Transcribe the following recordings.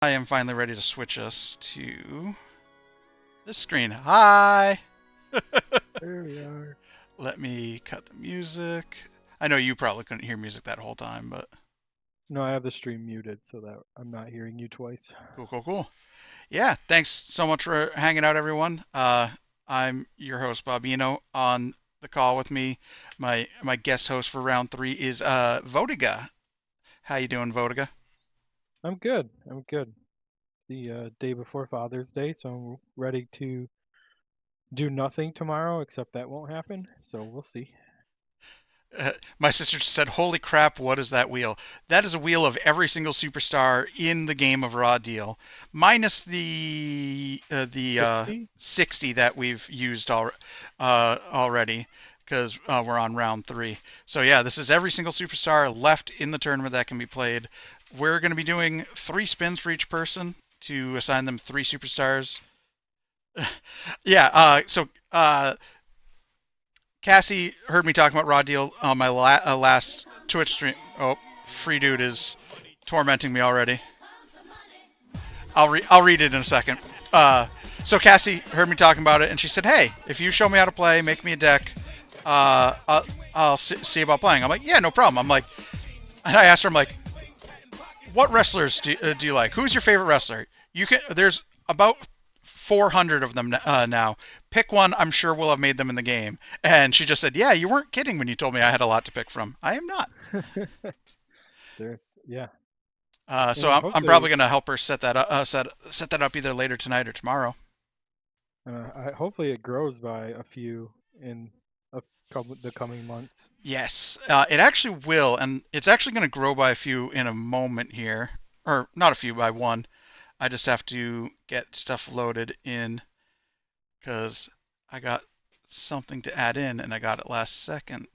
I am finally ready to switch us to this screen. Hi! There we are. Let me cut the music. I know you probably couldn't hear music that whole time, but No, I have the stream muted so that I'm not hearing you twice. cool, cool, cool. Yeah, thanks so much for hanging out, everyone. I'm your host, bWo. On the call with me, my guest host for round three is Votiga. How you doing, Votiga? I'm good. I'm good. The day before Father's Day, so I'm ready to do nothing tomorrow, except that won't happen. So we'll see. My sister just said, "Holy crap! What is that wheel?" That is a wheel of every single superstar in the game of Raw Deal, minus the 60? 60 that we've used already, because we're on round three. So yeah, this is every single superstar left in the tournament that can be played. We're going to be doing 3 spins for each person to assign them 3 superstars. Yeah. Cassie heard me talking about Raw Deal on my last Twitch stream. Oh, Free Dude is tormenting me already. I'll read it in a second. So Cassie heard me talking about it, and she said, "Hey, if you show me how to play, make me a deck. Uh, I'll, I'll see about playing." I'm like, "Yeah, no problem." I'm like, and I asked her, I'm like, "What wrestlers do you like? Who's your favorite wrestler? You can. There's about 400 of them now. Pick one. I'm sure we'll have made them in the game." And she just said, "Yeah, you weren't kidding when you told me I had a lot to pick from. I am not." Yeah. So And I'm probably hopefully, gonna help her set that up, set that up either later tonight or tomorrow. hopefully it grows by a few in the coming months. Yes, it actually will, and it's actually going to grow by a few in a moment here, or not a few, by one. I just have to get stuff loaded in because I got something to add in, and I got it last second.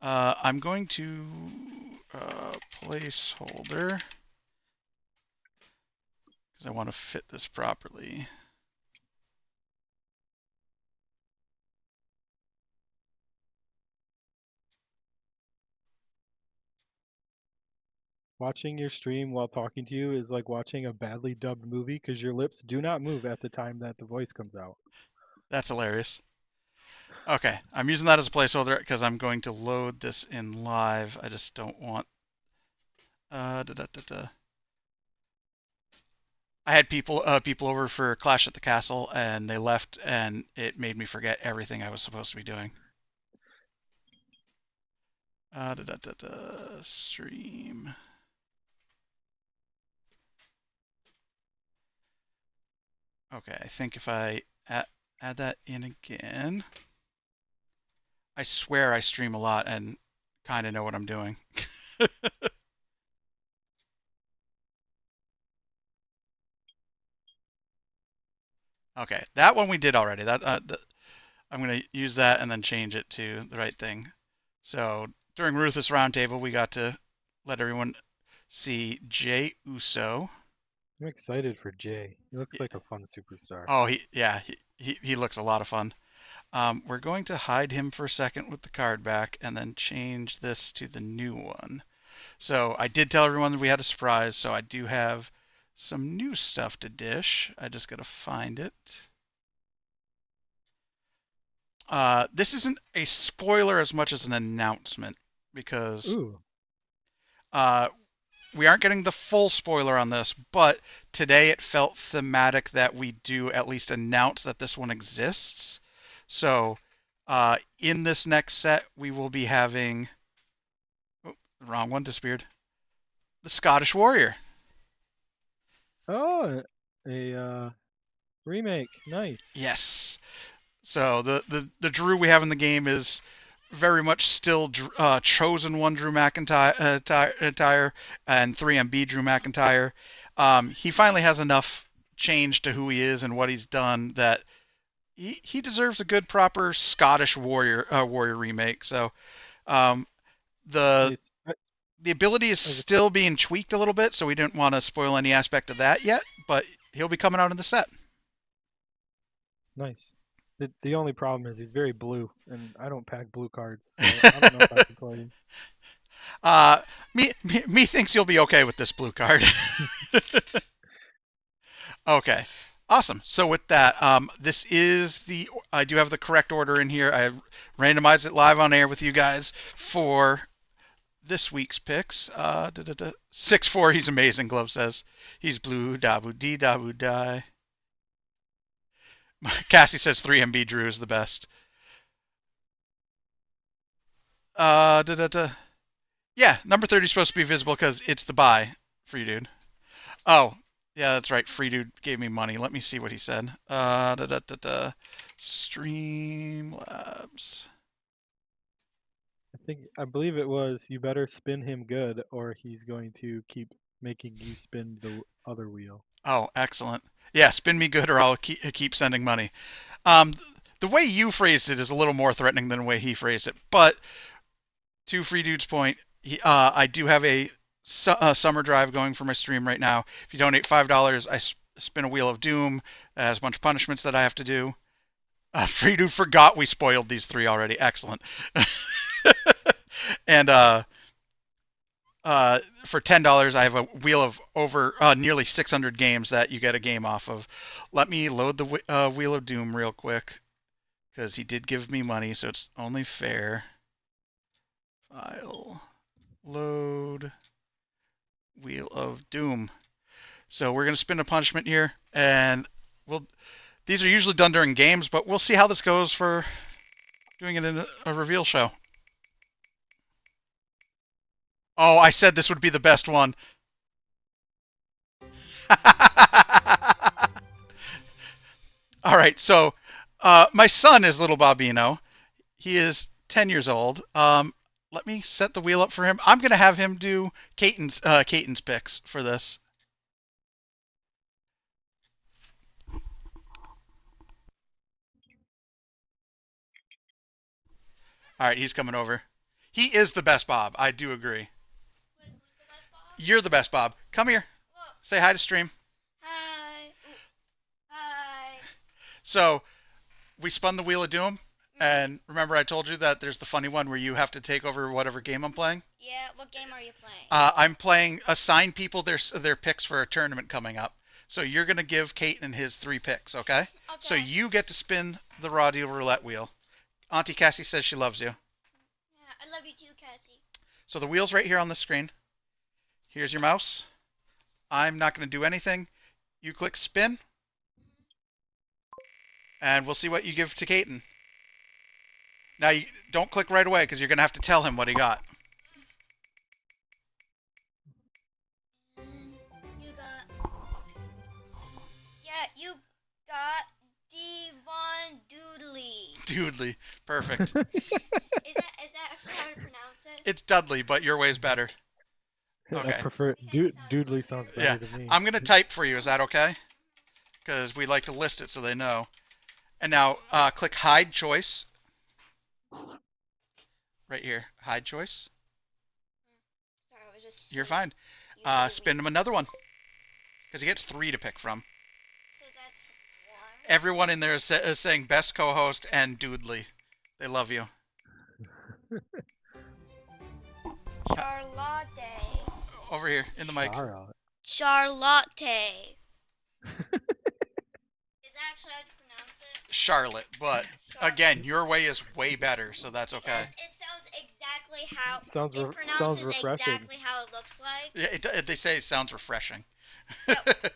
I'm going to placeholder because I want to fit this properly. Watching your stream while talking to you is like watching a badly dubbed movie because your lips do not move at the time that the voice comes out. That's hilarious. Okay, I'm using that as a placeholder because I'm going to load this in live. I just don't want. Da, da, da, da. I had people over for Clash at the Castle, and they left, and it made me forget everything I was supposed to be doing. Da, da, da, da, stream. Okay, I think if I add that in again, I swear I stream a lot and kind of know what I'm doing. Okay, that one we did already. I'm going to use that and then change it to the right thing. So during Ruthless Roundtable, we got to let everyone see Jay Uso. I'm excited for Jay. He looks like a fun superstar. Oh, he looks a lot of fun. We're going to hide him for a second with the card back and then change this to the new one. So I did tell everyone that we had a surprise, so I do have some new stuff to dish. I just got to find it. This isn't a spoiler as much as an announcement because Ooh, uh, we aren't getting the full spoiler on this, but today it felt thematic that we do at least announce that this one exists. So, in this next set, we will be having. Oh, the wrong one disappeared. The Scottish Warrior. oh, a remake. Nice. Yes. So the Drew we have in the game is very much still chosen one Drew McIntyre and 3MB Drew McIntyre. He finally has enough change to who he is and what he's done that he deserves a good proper Scottish warrior remake. So um, the Nice. the ability is As a, still being tweaked a little bit, so we didn't want to spoil any aspect of that yet. But he'll be coming out in the set. nice. The only problem is he's very blue, and I don't pack blue cards, so I don't know if I can play him. Uh, me thinks you'll be okay with this blue card. Okay, awesome. So with that, this is I do have the correct order in here. I randomized it live on air with you guys for this week's picks. 6'4", he's amazing, Glove says. He's blue, dabu dee, dabu die. Cassie says 3MB Drew is the best. Yeah, number 30 is supposed to be visible because it's the buy. Free dude. Oh, yeah, that's right. Free dude gave me money. Let me see what he said. Streamlabs. I believe it was you better spin him good or he's going to keep making you spin the other wheel. Oh, excellent. Yeah, spin me good or I'll keep sending money. Um, the way you phrased it is a little more threatening than the way he phrased it. But to Free Dude's point, I do have a summer drive going for my stream right now. If you donate $5, I spin a wheel of doom. It has a bunch of punishments that I have to do. Free Dude forgot we spoiled these three already. Excellent. And for $10, I have a wheel of over nearly 600 games that you get a game off of. Let me load the Wheel of Doom real quick because he did give me money, so it's only fair. File, load, Wheel of Doom. So we're gonna spin a punishment here, and these are usually done during games, but we'll see how this goes for doing it in a reveal show. Oh, I said this would be the best one. All right, so my son is little Bobino. He is 10 years old. Let me set the wheel up for him. I'm going to have him do Caton's picks for this. All right, he's coming over. He is the best Bob. I do agree. Wait, who's the best Bob? You're the best Bob. Come here. Whoa. Say hi to stream. Hi. Ooh. Hi. So we spun the Wheel of Doom. And remember I told you that there's the funny one where you have to take over whatever game I'm playing? Yeah, what game are you playing? I'm playing assign people their picks for a tournament coming up. So you're going to give Caton his 3 picks, okay? Okay. So you get to spin the raw deal roulette wheel. Auntie Cassie says she loves you. Yeah, I love you too, Cassie. So the wheel's right here on the screen. Here's your mouse. I'm not going to do anything. You click spin. And we'll see what you give to Caton. Now, you don't click right away because you're going to have to tell him what he got. You got... Yeah, you got Devon Doodley. Doodley. Perfect. Is that actually how to pronounce it? It's Dudley, but your way's better. Okay. I prefer Doodley sounds better Yeah. to me. I'm going to type for you. Is that okay? Because we like to list it so they know. And now click hide choice. Right here. Hide choice. Sorry, I was just... You're fine. Spin him another one. Because he gets 3 to pick from. So that's 1. Everyone in there is saying best co-host and Doodley. They love you. Charlotte. Over here in the mic. Charlotte. Is that actually how to pronounce it? Charlotte, but again, your way is way better, so that's okay. It sounds exactly how Sounds pronounces refreshing. exactly how it looks like. Yeah, they say it sounds refreshing. Yeah,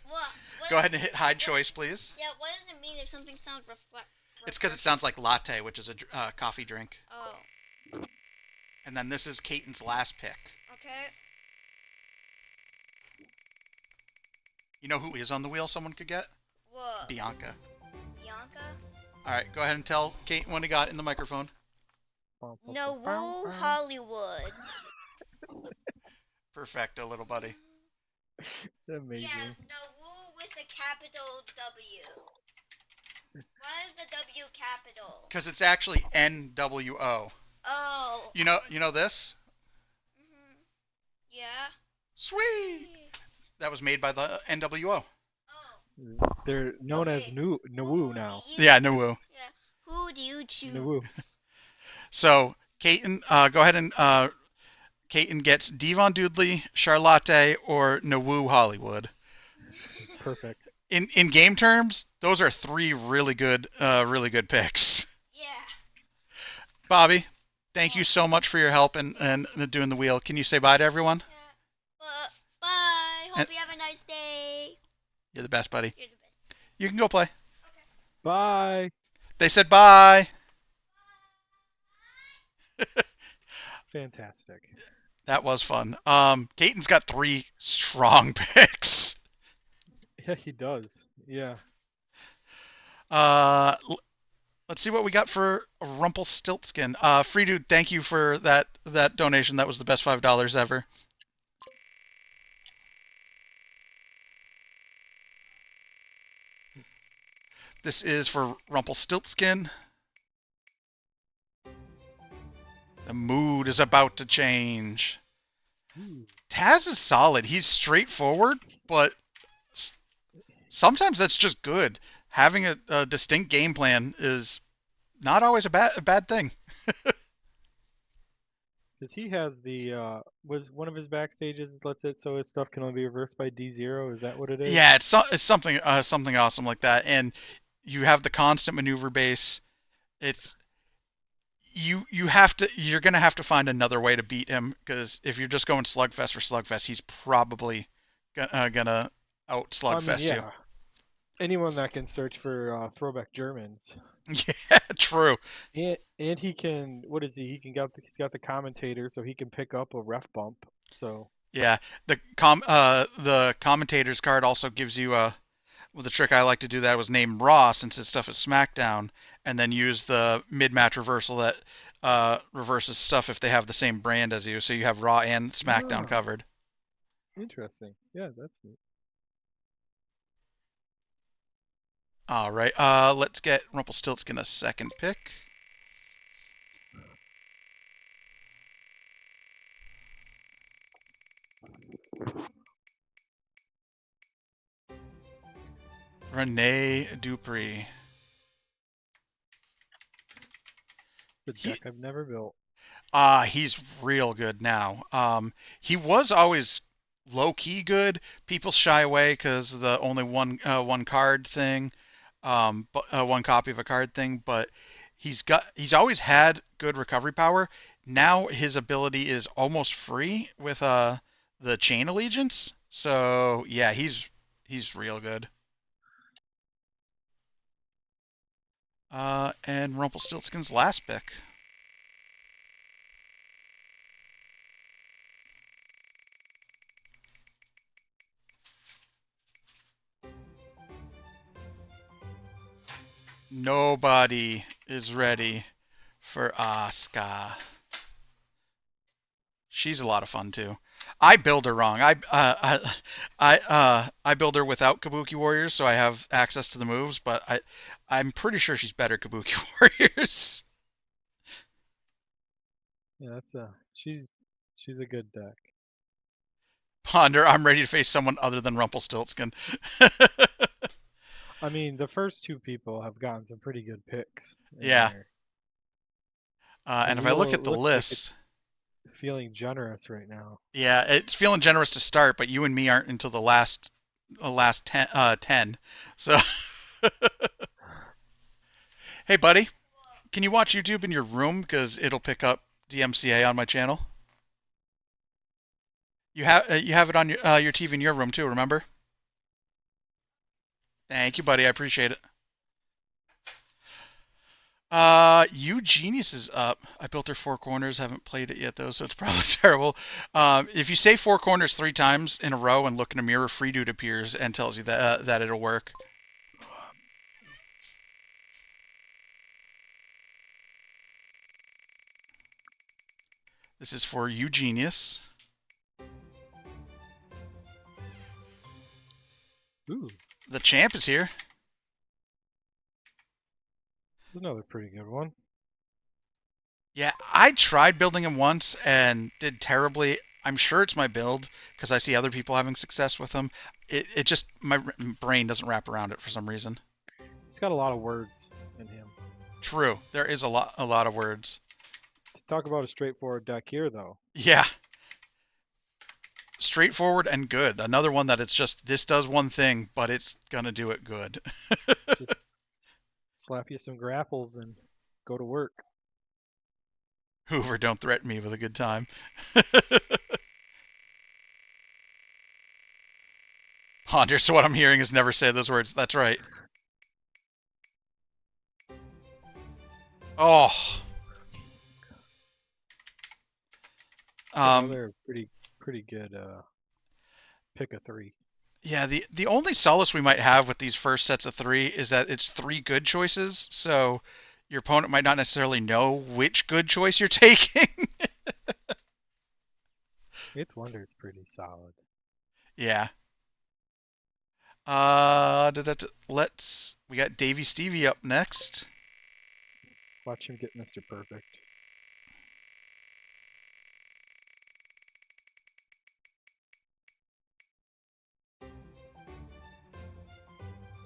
what Go ahead and hit hide choice, please. Yeah, what does it mean if something sounds It's because it sounds like latte, which is a coffee drink. Oh. And then this is Caton's last pick. Okay. You know who is on the wheel someone could get? What? Bianca. Bianca? Alright, go ahead and tell Caton what he got in the microphone. No Hollywood. Perfecto, little buddy. Amazing. Yes, no with a capital W. Why is the W capital? Because it's actually NWO. Oh. You know this? Mhm. Yeah. Sweet! That was made by the NWO. Oh. They're known as Nawoo now. Yeah, Nuwu. Yeah. Who do you choose? Nawoo. So, Caton, go ahead and Caton gets Devon Dudley, Charlotte, or bWo Hollywood. Perfect. In game terms, those are three really good picks. Yeah. Bobby, thank you so much for your help and doing the wheel. Can you say bye to everyone? Yeah. Bye. Hope And you have a nice day. you're the best, buddy. You're the best. You can go play. Okay. Bye. They said bye. Fantastic. That was fun. Caton's got three strong picks. Yeah, he does. Yeah. Let's see what we got for Rumpelstiltskin. Free dude, thank you for that donation. That was the best $5 ever. This is for Rumpelstiltskin. The mood is about to change. Ooh. Taz is solid. He's straightforward, but sometimes that's just good. Having a distinct game plan is not always a bad thing. Because he has the was one of his backstages lets it so his stuff can only be reversed by D0. Is that what it is? Yeah, it's something awesome like that, and you have the constant maneuver base. It's you're gonna have to find another way to beat him, because if you're just going slugfest for slugfest, he's probably gonna out slugfest yeah. Anyone that can search for throwback Germans. you. Yeah, true. And he can, what is he? He's got the commentator, so he can pick up a ref bump. So Yeah, the commentator's card also gives you a. Well, the trick I like to do that was name Raw, since his stuff is SmackDown, and then use the mid-match reversal that reverses stuff if they have the same brand as you. So you have Raw and SmackDown covered. interesting. Yeah, that's neat. All right, let's get Rumpelstiltskin a second pick. Rene Dupree. The deck I've never built. He's real good now. He was always low key good. People shy away because the only one card thing, but one copy of a card thing. But he's always had good recovery power. Now his ability is almost free with the Chain Allegiance. So yeah, he's real good. And Rumpelstiltskin's last pick. Nobody is ready for Asuka. She's a lot of fun too. I build her wrong. I build her without Kabuki Warriors, so I have access to the moves. But I'm pretty sure she's better Kabuki Warriors. Yeah, she's a good deck. Ponder, I'm ready to face someone other than Rumpelstiltskin. I mean, the first two people have gotten some pretty good picks. Yeah. There. And if I look at the list, like feeling generous right now. yeah, it's feeling generous to start, but you and me aren't until the last 10. So, hey, buddy, can you watch YouTube in your room, because it'll pick up DMCA on my channel? You have it on your TV in your room too. Remember? Thank you, buddy. I appreciate it. You Genius is up. I built her Four Corners. Haven't played it yet though, so it's probably terrible. If you say Four Corners 3 times in a row and look in a mirror, Free Dude appears and tells you that it'll work. This is for You Genius. Ooh, The champ is here. this is another pretty good one. Yeah, I tried building him once and did terribly. I'm sure it's my build, because I see other people having success with him. It just, my brain doesn't wrap around it for some reason. He's got a lot of words in him. True, there is a lot of words. Talk about a straightforward deck here, though. Yeah, straightforward and good. Another one that it's just this does one thing, but it's gonna do it good. Just slap you some grapples and go to work. Hoover, don't threaten me with a good time. Ponder, so what I'm hearing is never say those words. That's right. Oh. Another pretty good pick of 3. Yeah, the only solace we might have with these first sets of 3 is that it's 3 good choices, so your opponent might not necessarily know which good choice you're taking. Eighth Wonder's pretty solid. Yeah. We got Davy Stevie up next. Watch him get Mr. Perfect.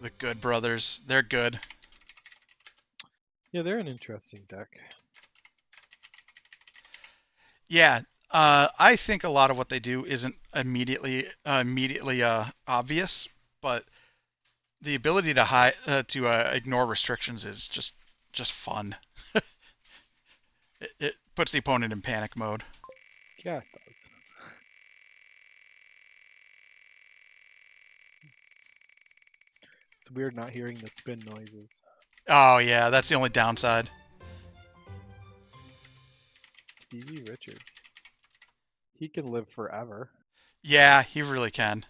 The Good Brothers. They're good. Yeah, they're an interesting deck. Yeah. I think a lot of what they do isn't immediately obvious, but the ability to ignore restrictions is just fun. It puts the opponent in panic mode. Yeah, it does. It's weird not hearing the spin noises. Oh yeah, that's the only downside. Stevie Richards. He can live forever. Yeah, he really can.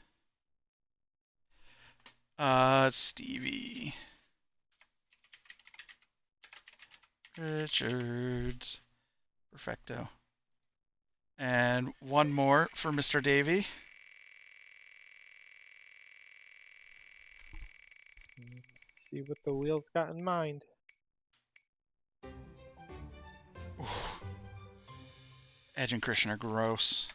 Stevie Richards. Perfecto. And one more for Mr. Davy. Let's see what the wheels got in mind. Oof. Edge and Christian are gross.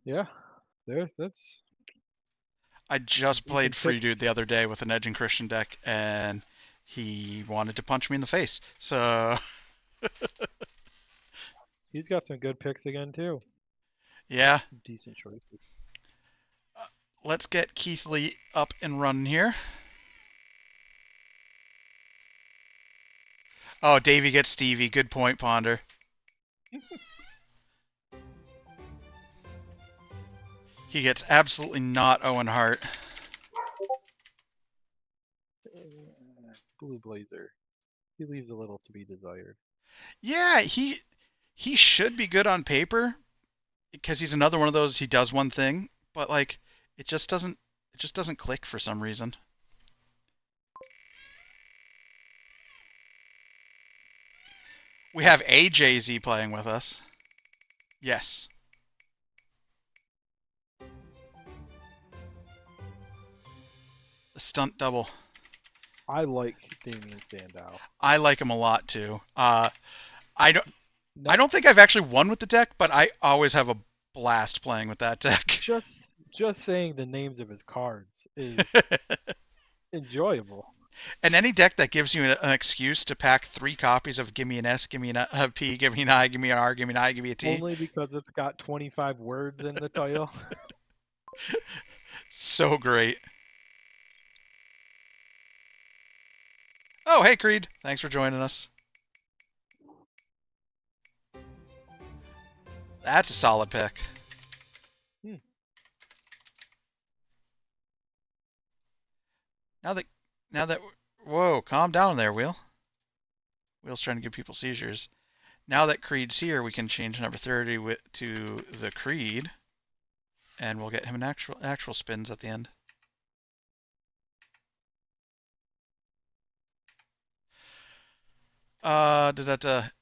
Yeah, that's. I just You played can Free pick- Dude the other day with an Edge and Christian deck, and he wanted to punch me in the face. So He's got some good picks again too. yeah, Some decent choices. let's get Keith Lee up and running here. Oh, Davey gets Stevie. Good point, Ponder. He gets absolutely not Owen Hart. Blue Blazer. He leaves a little to be desired. Yeah, he should be good on paper because he's another one of those he does one thing, but like it just doesn't click for some reason. We have AJZ playing with us. Yes. The stunt double. I like Damien Sandow. I like him a lot too. I don't think I've actually won with the deck, but I always have a blast playing with that deck. Just saying the names of his cards is enjoyable. And any deck that gives you an excuse to pack 3 copies of give me an S, give me a P, give me an I, give me an R, give me an I, give me a T. Only because it's got 25 words in the title. So great. Oh, hey Creed. Thanks for joining us. That's a solid pick. Now that whoa, calm down there, Wheel. Wheel's trying to give people seizures. Now that Creed's here, we can change number 30 to the Creed, and we'll get him an actual spins at the end.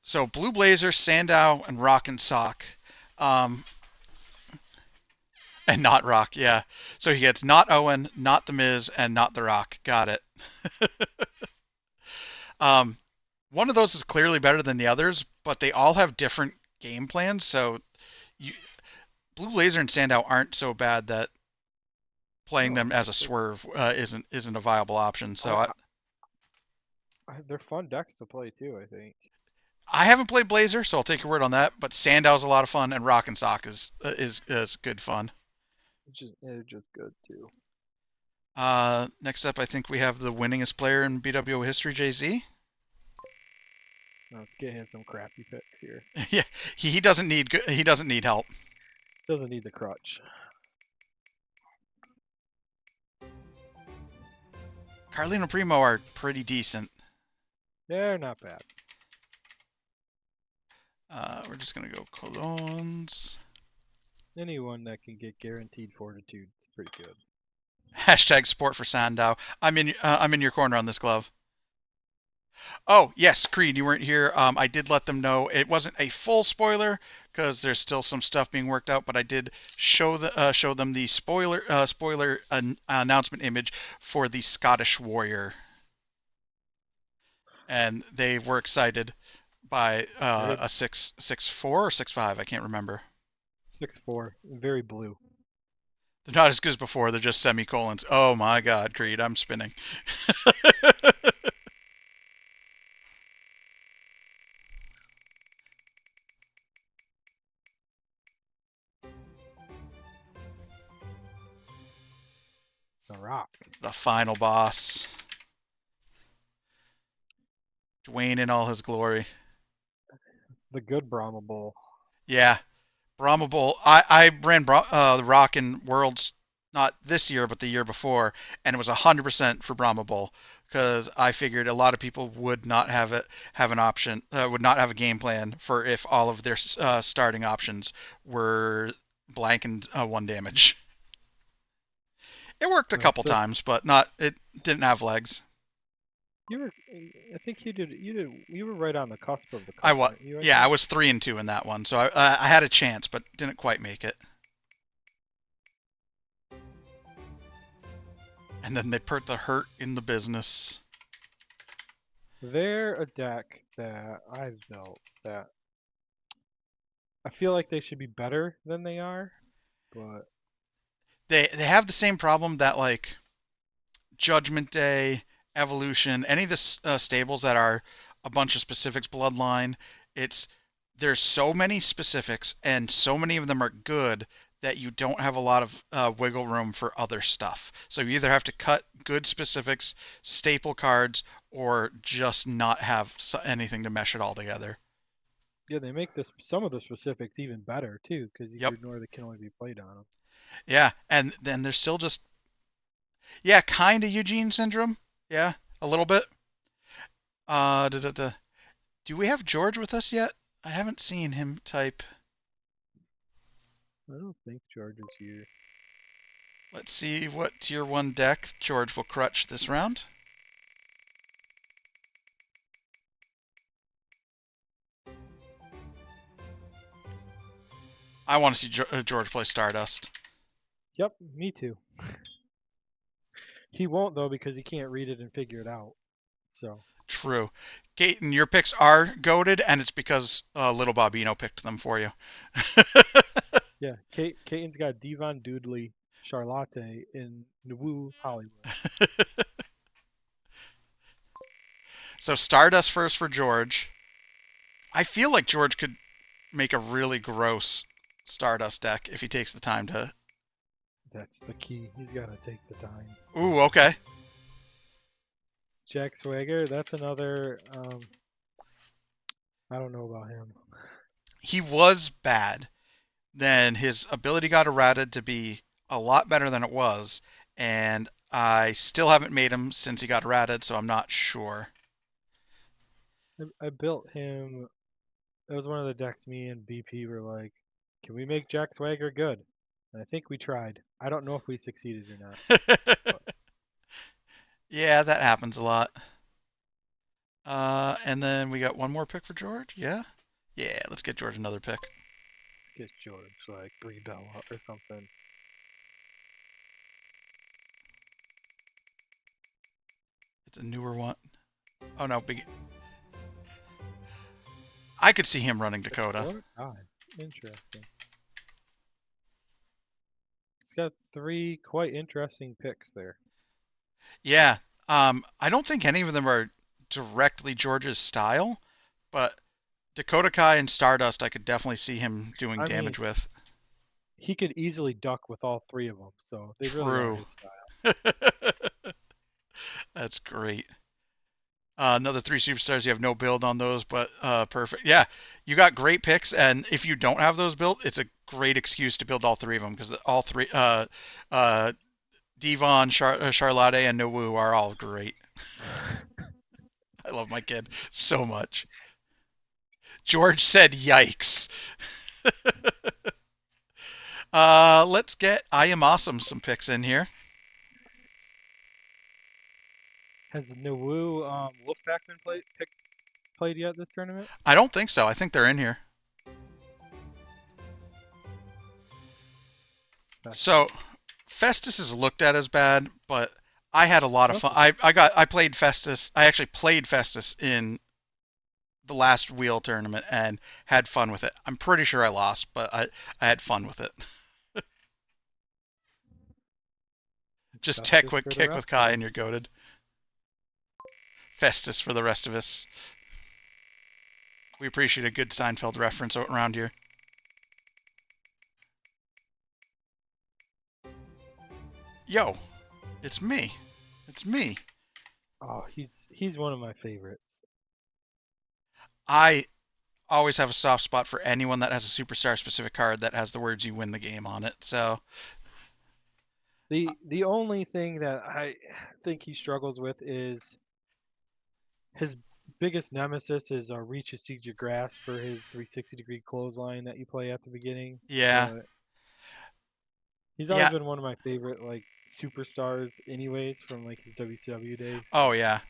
So Blue Blazer, Sandow, and Rock and Sock. And not Rock, yeah. So he gets not Owen, not The Miz, and not The Rock. Got it. One of those is clearly better than the others, but they all have different game plans. So Blue Blazer and Sandow aren't so bad that playing them as a swerve isn't a viable option. So they're fun decks to play too, I think. I haven't played Blazer, so I'll take your word on that. But Sandow's a lot of fun, and Rock and Sock is good fun. They're just good too. Next up, I think we have the winningest player in bWo history, Jay-Z. Let's get him some crappy picks here. Yeah, he doesn't need help. Doesn't need the crutch. Carlino Primo are pretty decent. They're not bad. We're just gonna go Colognes. Anyone that can get guaranteed fortitude is pretty good. Hashtag sport for Sandow. I'm in your corner on this glove. Oh yes, Creed, you weren't here. I did let them know it wasn't a full spoiler because there's still some stuff being worked out, but I did show them the spoiler announcement image for the Scottish Warrior, and they were excited by a 6'4" or 6'5". I can't remember. 6'4", very blue. They're not as good as before. They're just semicolons. Oh my God, Creed, I'm spinning. The Rock. The final boss. Dwayne in all his glory. The good Brahma Bull. Yeah. Brahma Bull. I ran the Rock in Worlds not this year, but the year before, and it was 100% for Brahma Bull because I figured a lot of people would not have an option, would not have a game plan for if all of their starting options were blank and 1 damage. It worked a couple times, but not. It didn't have legs. I think you did. You were right on the cusp of the. I was. Yeah, I was 3-2 in that one, so I had a chance, but didn't quite make it. And then they put the hurt in the business. They're a deck that I've built that I feel like they should be better than they are, but they have the same problem that like Judgment Day, Evolution, any of the stables that are a bunch of specifics, Bloodline. There's so many specifics and so many of them are good that you don't have a lot of wiggle room for other stuff. So you either have to cut good specifics, staple cards, or just not have anything to mesh it all together. yeah, they make some of the specifics even better too, because you can ignore that can only be played on them. Yeah, and then there's still just kind of Eugene syndrome. Yeah, a little bit. Do we have George with us yet? I haven't seen him type. I don't think George is here. Let's see what tier 1 deck George will crutch this round. I want to see George play Stardust. Yep, me too. He won't though because he can't read it and figure it out. So. True. Caton, your picks are goated, and it's because Little Bobino picked them for you. Yeah, Caton's got Devon Doodley, Charlotte in bWo Hollywood. So Stardust first for George. I feel like George could make a really gross Stardust deck if he takes the time to. That's the key. He's got to take the time. Ooh, okay. Jack Swagger, that's another. I don't know about him. He was bad. Then his ability got errated to be a lot better than it was, and I still haven't made him since he got errated, so I'm not sure. I built him. It was one of the decks me and BP were like, can we make Jack Swagger good? And I think we tried. I don't know if we succeeded or not. Yeah, that happens a lot. And then we got one more pick for George. Yeah? Yeah, let's get George another pick. Let's get George like Brie Bella or something. It's a newer one. Oh no, big. I could see him running Dakota. God, interesting. It's got 3 quite interesting picks there. Yeah. I don't think any of them are directly George's style, but Dakota Kai and Stardust, I could definitely see him doing I damage mean, with. he could easily duck with all three of them, so they really are True. his style. That's great. Another 3 superstars. You have no build on those, but perfect. Yeah, you got great picks, and if you don't have those built, it's a great excuse to build all three of them because all three, Devon, Charlotte, and bWo are all great. I love my kid so much. George said, "Yikes." Let's get I Am Awesome some picks in here. Has bWo Wolfpack been played yet this tournament? I don't think so. I think they're in here. So Festus is looked at as bad, but I had a lot of fun. I played Festus. I actually played Festus in the last wheel tournament and had fun with it. I'm pretty sure I lost, but I had fun with it. Just tech quick kick with Kai and you're goated. Festus for the rest of us. We appreciate a good Seinfeld reference around here. Yo, it's me. It's me. Oh, he's one of my favorites. I always have a soft spot for anyone that has a superstar specific card that has the words "you win the game" on it. So the only thing that I think he struggles with is his biggest nemesis is reach a siege of grass for his 360-degree clothesline that you play at the beginning. yeah, But he's yeah. always been one of my favorite like superstars, anyways, from like his WCW days. Oh yeah.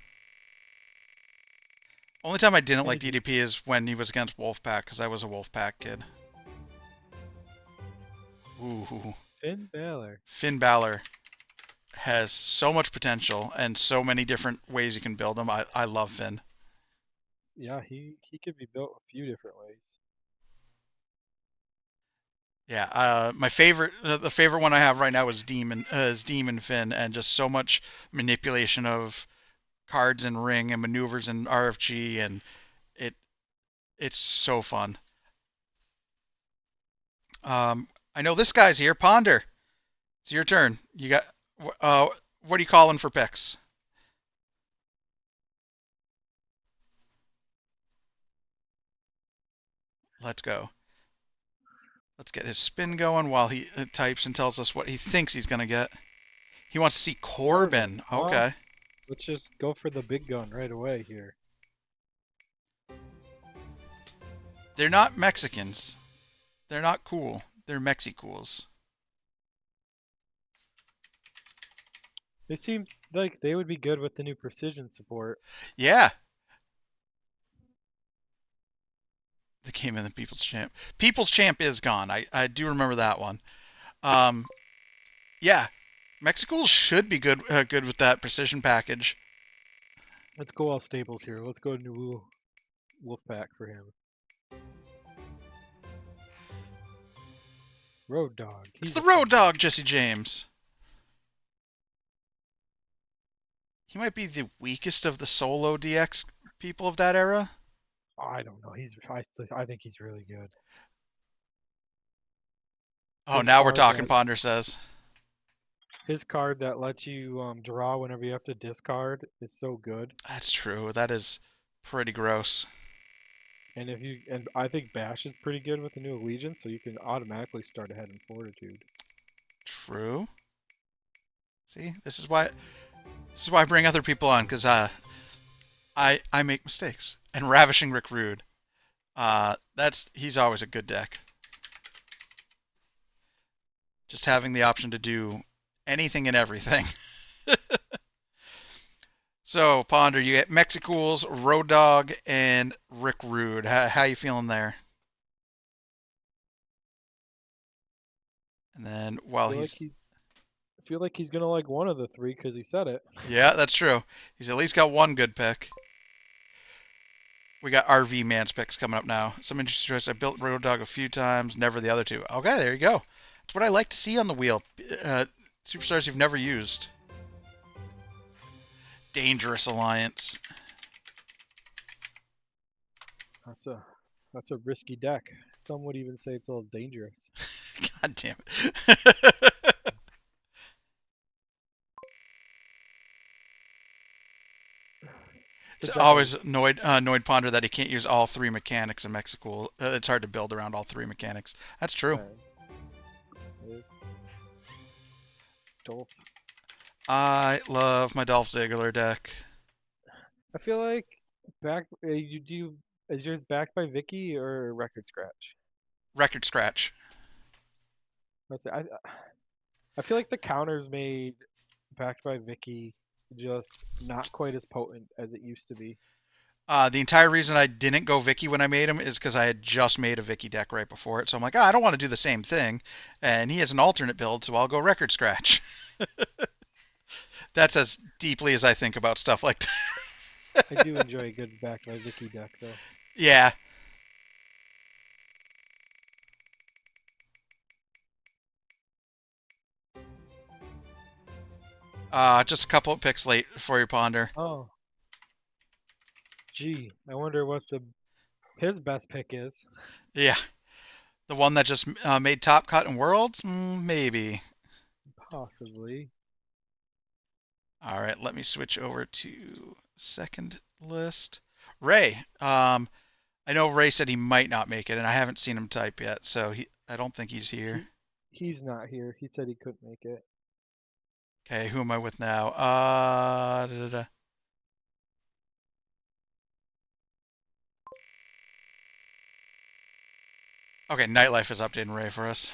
Only time I didn't And like DDP is when he was against Wolfpack because I was a Wolfpack kid. Ooh, Finn Balor. Finn Balor has so much potential and so many different ways you can build him. I love Finn. Yeah, he could be built a few different ways. Yeah, my favorite, the favorite one I have right now is Demon Finn, and just so much manipulation of cards and ring and maneuvers and RFG, and it it's so fun. I know this guy's here, Ponder. It's your turn. You got what are you calling for picks? Let's go. Let's get his spin going while he types and tells us what he thinks he's gonna get. He wants to see Corbin. Okay. Let's just go for the big gun right away here. They're not Mexicans. They're not cool. They're Mexicools. They seem like they would be good with the new precision support. Yeah. The game in the People's Champ. People's Champ is gone. I do remember that one. Yeah. Mexicools should be good good with that precision package. Let's go all stables here. Let's go new Wolfpack for him. Road Dog. It's the Road Dog, Jesse James. He might be the weakest of the solo DX people of that era. Oh, I don't know. I think he's really good. Oh, now we're talking, Ponder says. His card that lets you draw whenever you have to discard is so good. That's true. That is pretty gross. And I think Bash is pretty good with the new Allegiance, so you can automatically start ahead in Fortitude. True. See, this is why I bring other people on, because I make mistakes. And Ravishing Rick Rude. He's always a good deck. Just having the option to do anything and everything. So, Ponder, you get Mexicools, Road Dog, and Rick Rude. How you feeling there? And then while I feel like he's gonna like one of the three because he said it. Yeah, that's true. He's at least got one good pick. We got RV Man's picks coming up now. Some interesting choice. I built Road Dog a few times, never the other two. Okay, there you go. That's what I like to see on the wheel. Superstars you've never used. Dangerous Alliance. That's a risky deck. Some would even say it's a little dangerous. God damn it. It's The deck always annoyed Ponder that he can't use all three mechanics in Mexico. It's hard to build around all three mechanics. That's true. Dolph. I love my Dolph Ziggler deck. I feel like is yours backed by Vicky or Record Scratch? Record scratch. I feel like the counters made backed by Vicky just not quite as potent as it used to be. The entire reason I didn't go Vicky when I made him is because I had just made a Vicky deck right before it. So I'm like, I don't want to do the same thing. And he has an alternate build, so I'll go Record Scratch. That's as deeply as I think about stuff like that. I do enjoy a good backed by Vicky deck though. Yeah. Just a couple of picks late for you, Ponder. Oh. Gee, I wonder what his best pick is. Yeah. The one that just made Top Cut in Worlds? Maybe. Possibly. All right, let me switch over to second list. Ray. I know Ray said he might not make it, and I haven't seen him type yet, so I don't think he's here. He's not here. He said he couldn't make it. Okay, who am I with now? Okay, Nightlife is updating Ray for us.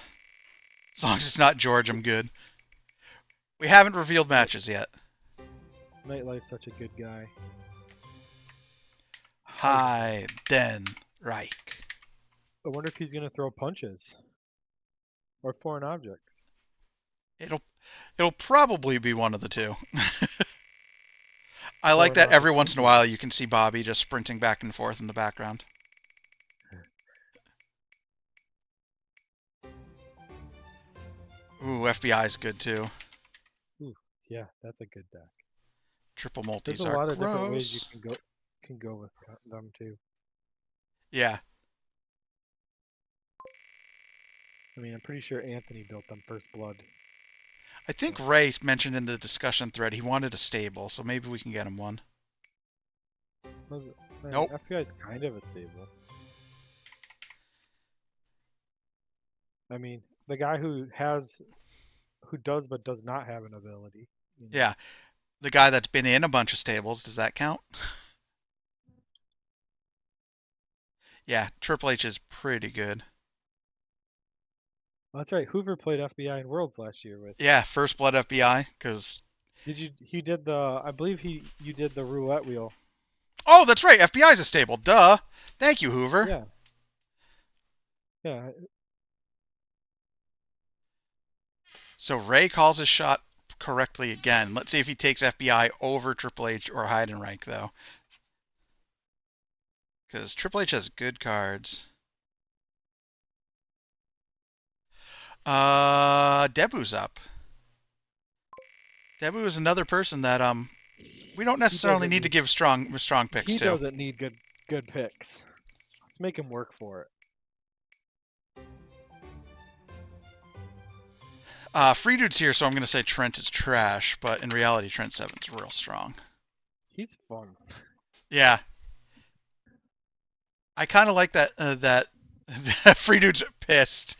As long as it's not George, I'm good. We haven't revealed matches yet. Nightlife's such a good guy. Heidenreich. I wonder if he's gonna throw punches or foreign objects. It'll probably be one of the two. I like Or that not every the once in a punches. while you can see Bobby just sprinting back and forth in the background. Ooh, FBI is good too. Ooh, yeah, that's a good deck. Triple There's multis a are lot of different ways gross. you can go with them too. Yeah. I mean, I'm pretty sure Anthony built them First Blood. I think Ray mentioned in the discussion thread he wanted a stable, so maybe we can get him one. Nope. FBI is kind of a stable. I mean, the guy who does but does not have an ability. You know. Yeah. The guy that's been in a bunch of stables, does that count? Yeah, Triple H is pretty good. Oh, that's right. Hoover played FBI in Worlds last year with. Yeah, First Blood FBI, because... He did the. I believe you did the roulette wheel. Oh, that's right. FBI's a stable. Duh. Thank you, Hoover. Yeah. Yeah. So Ray calls his shot correctly again. Let's see if he takes FBI over Triple H or Heidenreich, though. Because Triple H has good cards. Debu's up. Debu is another person that we don't necessarily need to give strong picks He to. doesn't need good picks. Let's make him work for it. Free Dude's here, so I'm going to say Trent is trash, but in reality, Trent 7's real strong. He's fun. Yeah. I kind of like that Free Dude's pissed.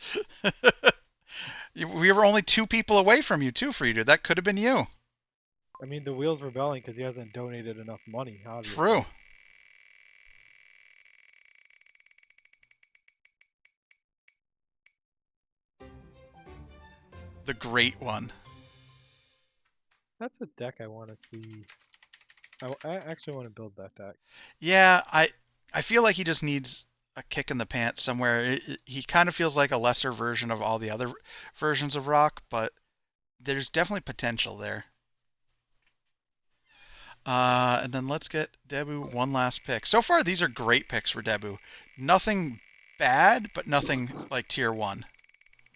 We were only 2 people away from you, too, Free Dude. That could have been you. I mean, the wheel's rebelling because he hasn't donated enough money, obviously. True. The great one. That's a deck I want to see. I actually want to build that deck. Yeah, I feel like he just needs a kick in the pants somewhere. He kind of feels like a lesser version of all the other versions of Rock, but there's definitely potential there. And then let's get Debu one last pick. So far, these are great picks for Debu. Nothing bad, but nothing like tier 1.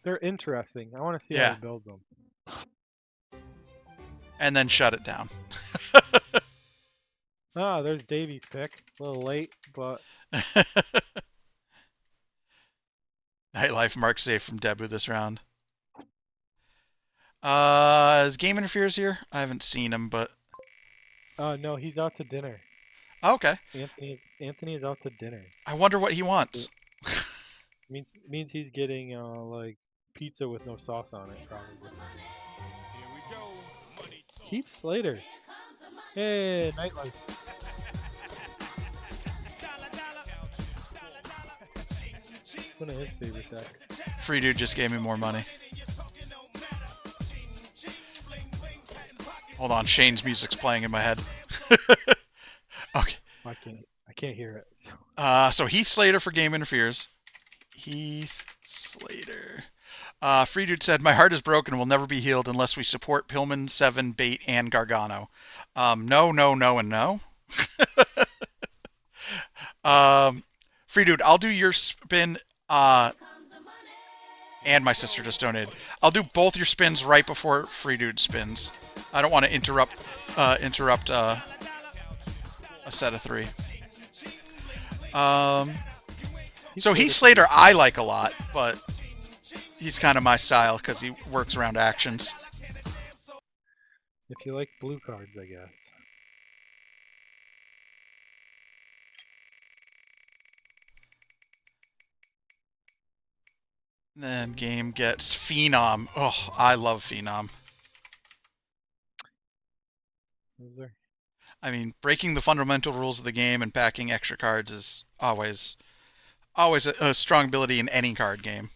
They're interesting. I want to see how he builds them. And then shut it down. Ah, there's Davey's pick. A little late, but Nightlife mark safe from bWo this round. Is Game Interferes here? I haven't seen him, but No, he's out to dinner. okay. Anthony is out to dinner. I wonder what he wants. Means he's getting like pizza with no sauce on it, probably. Keith Slater. Hey, Nightlife. One of his favorite decks. Free dude just gave me more money. Hold on, Shane's music's playing in my head. Okay. I can't hear it. So Heath Slater for Game Interferes. Heath Slater. Free dude said, "My heart is broken and will never be healed unless we support Pillman, Seven, Bait, and Gargano." No, no, no, and no. Free dude, I'll do your spin. And my sister just donated. I'll do both your spins right before Free dude spins. I don't want to interrupt a set of three. So Heath Slater I like a lot, but he's kind of my style because he works around actions. If you like blue cards, I guess. Then game gets Phenom. Oh, I love Phenom. Is there? I mean, breaking the fundamental rules of the game and packing extra cards is always a strong ability in any card game.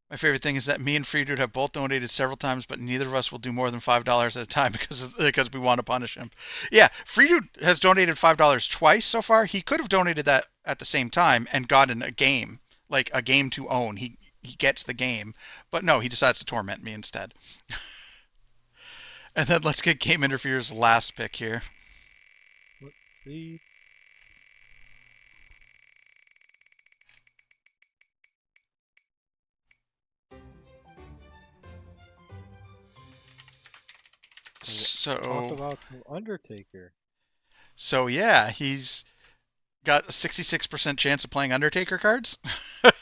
My favorite thing is that me and Free Dude have both donated several times, but neither of us will do more than $5 at a time because we want to punish him. Yeah, Free Dude has donated $5 twice so far. He could have donated that at the same time and gotten a game, like a game to own. He gets the game, but no, he decides to torment me instead. And then let's get Game Interferes last pick here. Let's see. Talk about some Undertaker. So yeah, he's got a 66% chance of playing Undertaker cards. Is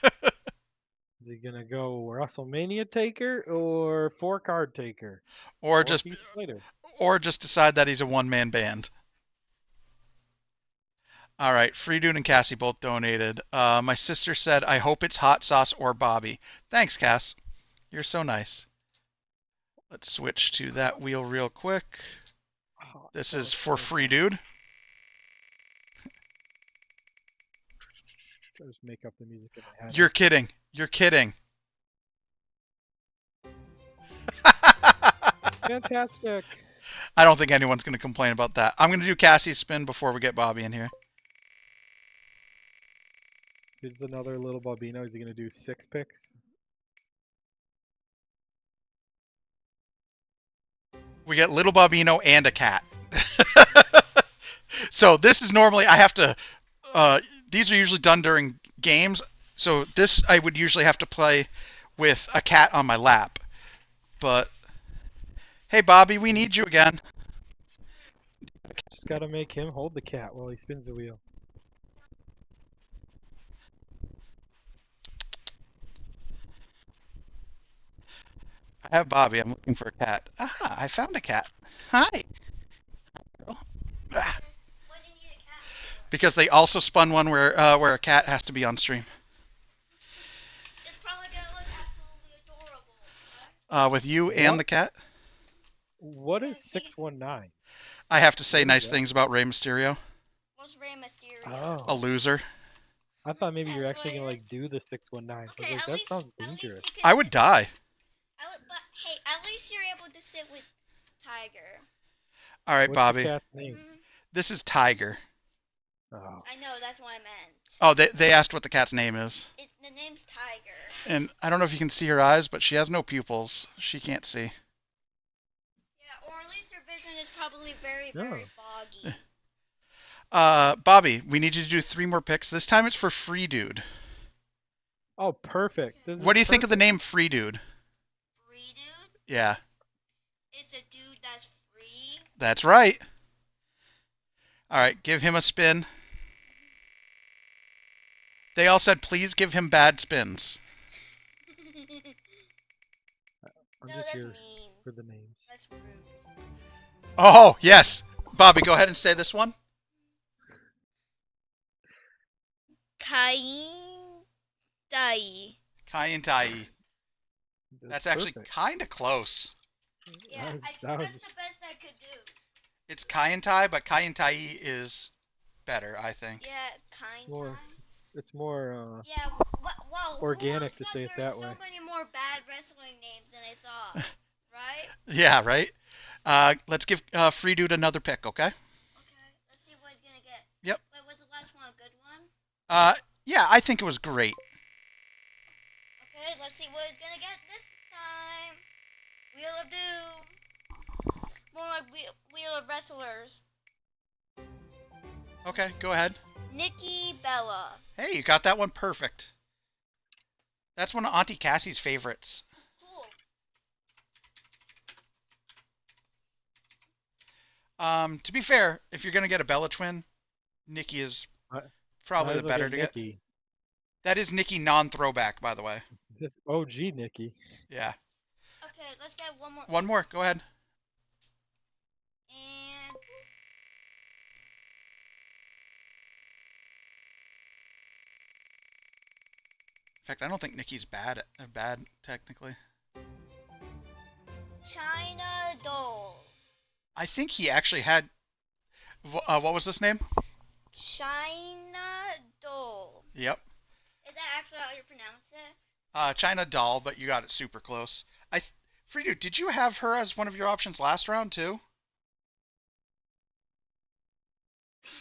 he gonna go WrestleMania Taker or 4-card Taker? or just later. Or just decide that he's a one-man band. All right, Free Dude and Cassie both donated. My sister said, "I hope it's Hot Sauce or Bobby." Thanks, Cass. You're so nice. Let's switch to that wheel real quick. This is for Free Dude. Just make up the music in my head. You're kidding. You're kidding. Fantastic. I don't think anyone's going to complain about that. I'm going to do Cassie's spin before we get Bobby in here. Here's another little Bobino. Is he gonna do 6 picks? We get Little Bobino and a cat. So this is normally, I have to, these are usually done during games. So this I would usually have to play with a cat on my lap. But, hey Bobby, we need you again. Just gotta make him hold the cat while he spins the wheel. I have Bobby. I'm looking for a cat. Ah, I found a cat. Hi. What do you need a cat for? Because they also spun one where a cat has to be on stream. It's probably gonna look absolutely adorable, right? With you and the cat. What is 619? I have to say What is nice that? things about Rey Mysterio. What's Rey Mysterio? Oh. A loser. I thought maybe you're That's actually gonna what- like do the 619. Okay, Like, at that least, sounds at least dangerous. you can I would die. But hey, at least you're able to sit with Tiger. All right, What's Bobby. the cat's name? Mhm. This is Tiger. Oh. I know, that's what I meant. Oh, they asked what the cat's name is. The name's Tiger. And I don't know if you can see her eyes, but she has no pupils. She can't see. Yeah, or at least her vision is probably very, Yeah. very foggy. Bobby, we need you to do 3 more picks. This time it's for Free Dude. Oh, perfect. This What do you is think of the perfect. name Free Dude? Free dude? Yeah, It's a dude that's free. that's right. All right, give him a spin. They all said, please give him bad spins. I'm No, just that's here mean. for the names. That's rude. Oh, yes. Bobby, go ahead and say this one. Kain Dai. Kai and Tai. That's actually perfect. kind of close. Yeah, That was- I think that was- that's the best I could do. It's Kai and Tai, but Kai and Tai is better, I think. Yeah, kind More- time. It's more Yeah, wow. organic who to said say it there's that so way. many more bad wrestling names than I thought, right? Yeah, right? Let's give Free Dude another pick, okay? Okay, let's see what he's gonna get. Yep. Wait, was the last one a good one? Yeah, I think it was great. Okay, let's see what he's gonna get this time. Wheel of Doom. More like Wheel of Wrestlers. Okay, go ahead. Nikki Bella. Hey, you got that one perfect. That's one of Auntie Cassie's favorites. Cool. To be fair, if you're gonna get a Bella twin, Nikki is probably Might the as well better to get. Nikki. That is Nikki non-throwback, by the way. This OG Nikki. Yeah. Okay, let's get one more. One more. Go ahead. And In fact, I don't think Nikki's bad technically. China Doll. I think he actually had. What was this name? China Doll. Yep. Is that actually how you pronounce it? China Doll, but you got it super close. Friedu, did you have her as one of your options last round too?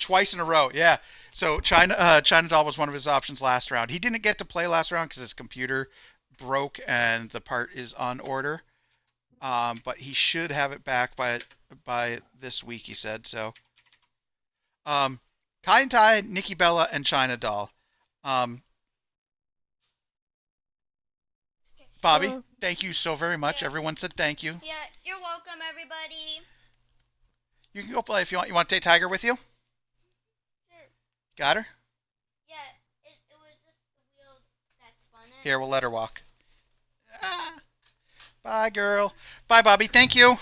Twice in a row, yeah. So China Doll was one of his options last round. He didn't get to play last round because his computer broke and the part is on order. But he should have it back by this week, he said. So, Kai and Tai, Nikki Bella, and China Doll. Bobby, thank you so very much. Yeah. Everyone said thank you. Yeah, you're welcome, everybody. You can go play if you want. You want to take Tiger with you? Sure. Got her? Yeah, it was just the wheel that spun it. Here, we'll let her walk. Bye, girl. Bye, Bobby. Thank you.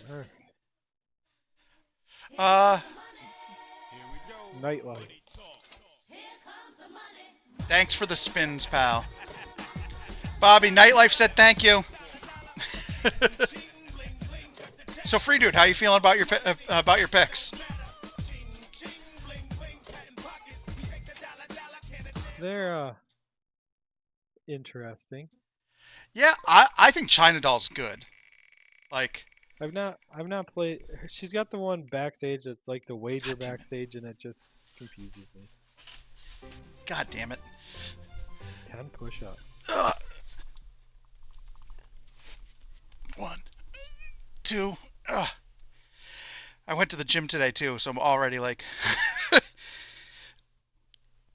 You're welcome. Nightlife. Thanks for the spins, pal. Bobby, Nightlife said thank you. So, Free Dude, how you feeling about your picks? They're interesting. Yeah, I think China Doll's good. Like, I've not played. She's got the one backstage that's like the wager backstage, and it just confuses me. God damn it. 10 push-ups. Ugh. 1, 2. Ugh. I went to the gym today too, so I'm already like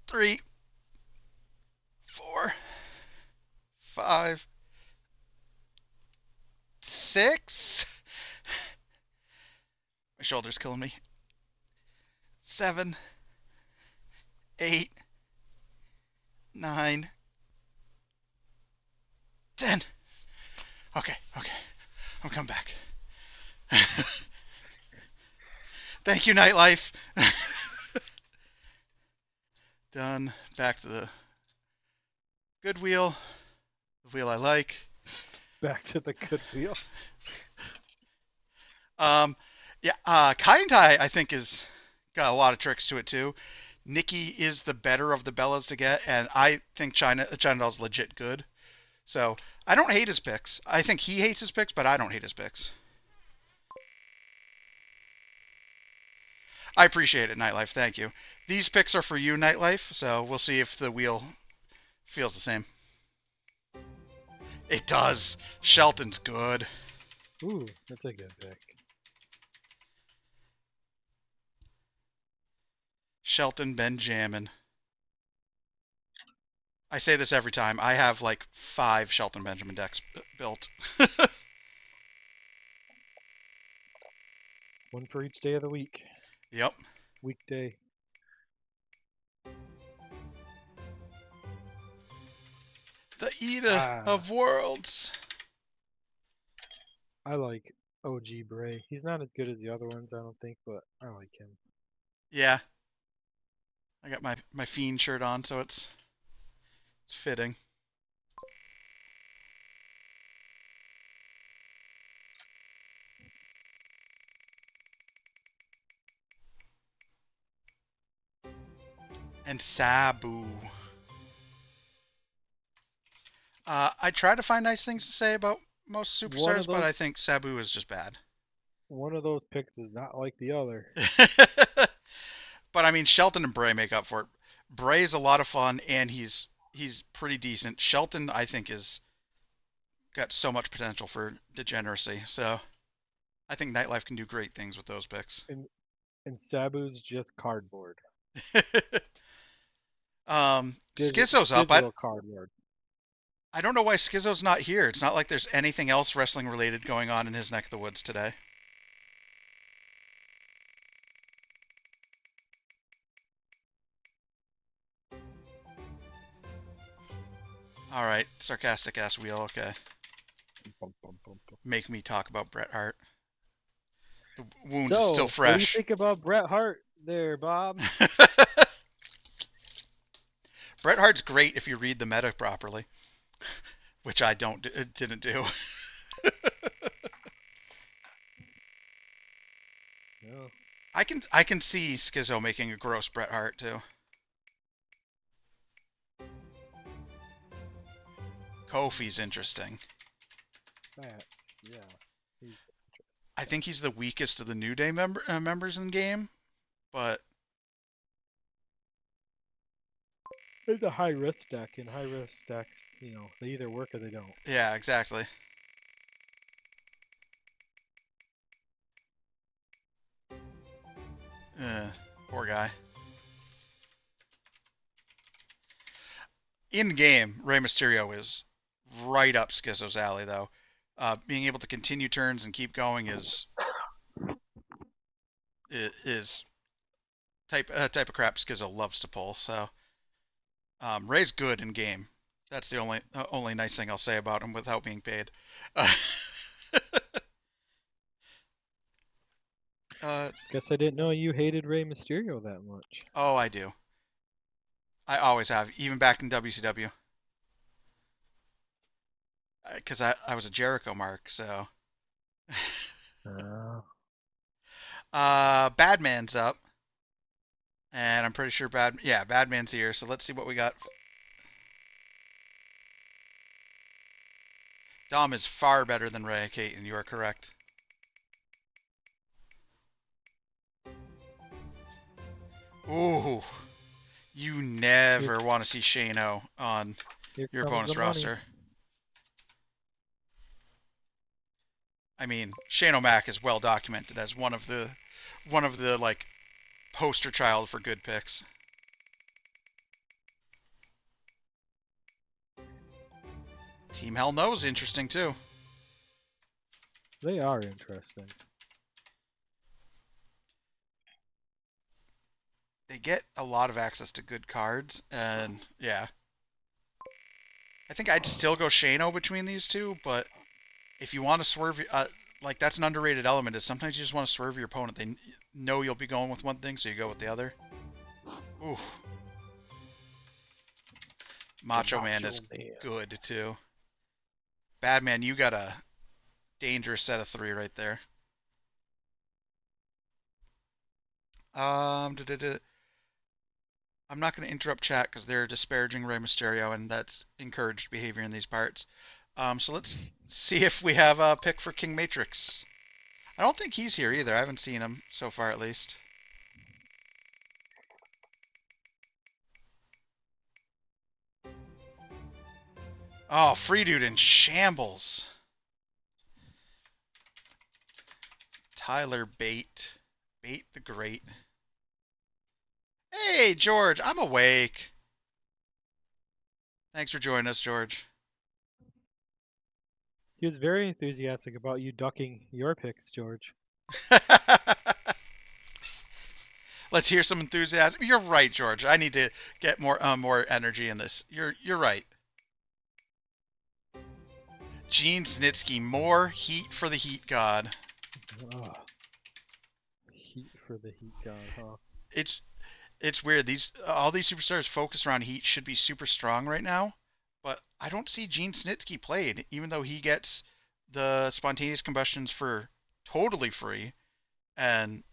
3, 4, 5, 6. My shoulder's killing me. 7, 8, 9, 10. Okay. I'm coming back. Thank you, Nightlife. Done. Back to the good wheel. The wheel I like. Back to the good wheel. Kai and Tai, I think, is got a lot of tricks to it too. Nikki is the better of the Bellas to get, and I think China Doll's legit good. So I don't hate his picks. I think he hates his picks, but I don't hate his picks. I appreciate it, Nightlife. Thank you. These picks are for you, Nightlife, so we'll see if the wheel feels the same. It does. Shelton's good. Ooh, that's a good pick. Shelton Benjamin. I say this every time. I have like 5 Shelton Benjamin decks built. One for each day of the week. Yep. weekday. The Eda of Worlds. I like OG Bray. He's not as good as the other ones, I don't think, but I like him. Yeah. I got my Fiend shirt on, so it's fitting. And Sabu. I try to find nice things to say about most superstars, but I think Sabu is just bad. One of those picks is not like the other. But I mean, Shelton and Bray make up for it. Bray is a lot of fun, and he's pretty decent. Shelton, I think, is got so much potential for degeneracy. So I think Nightlife can do great things with those picks. And Sabu's just cardboard. Schizo's up. Digital cardboard. I don't know why Schizo's not here. It's not like there's anything else wrestling related going on in his neck of the woods today. All right, sarcastic ass wheel. Okay. Make me talk about Bret Hart. The wound is still fresh. What do you think about Bret Hart there, Bob? Bret Hart's great if you read the meta properly, which I didn't do. No. I can see Schizo making a gross Bret Hart too. Kofi's interesting. Yeah. I think he's the weakest of the New Day members in the game, but it's a high risk deck, and high risk decks, they either work or they don't. Yeah, exactly. Poor guy. In game, Rey Mysterio is right up Schizo's alley, though. Being able to continue turns and keep going is type of crap Schizo loves to pull. So Rey's good in game. That's the only nice thing I'll say about him without being paid. Guess I didn't know you hated Rey Mysterio that much. Oh, I do. I always have, even back in WCW. Because I was a Jericho mark, so. Badman's up. And I'm pretty sure Badman's here, so let's see what we got. Dom is far better than Ray, Kate, and you are correct. Ooh. You never want to see Shano on your opponent's roster. I mean, Shane O'Mac is well documented as one of the like poster child for good picks. Team Hell No is interesting too. They are interesting. They get a lot of access to good cards, and yeah. I think I'd still go Shano between these two, but if you want to swerve, like that's an underrated element, is sometimes you just want to swerve your opponent. They know you'll be going with one thing, so you go with the other. Ooh. Macho Man is good too. Badman, you got a dangerous set of 3 right there. I'm not going to interrupt chat because they're disparaging Rey Mysterio, and that's encouraged behavior in these parts. So let's see if we have a pick for King Matrix. I don't think he's here either. I haven't seen him so far, at least. Oh, Free Dude in shambles. Tyler Bate. Bate the Great. Hey, George, I'm awake. Thanks for joining us, George. He was very enthusiastic about you ducking your picks, George. Let's hear some enthusiasm. You're right, George. I need to get more energy in this. You're right. Gene Snitsky, more heat for the heat god. Ugh. Heat for the heat god, huh? It's weird. All these superstars focused around heat should be super strong right now, but I don't see Gene Snitsky played, even though he gets the spontaneous combustions for totally free. And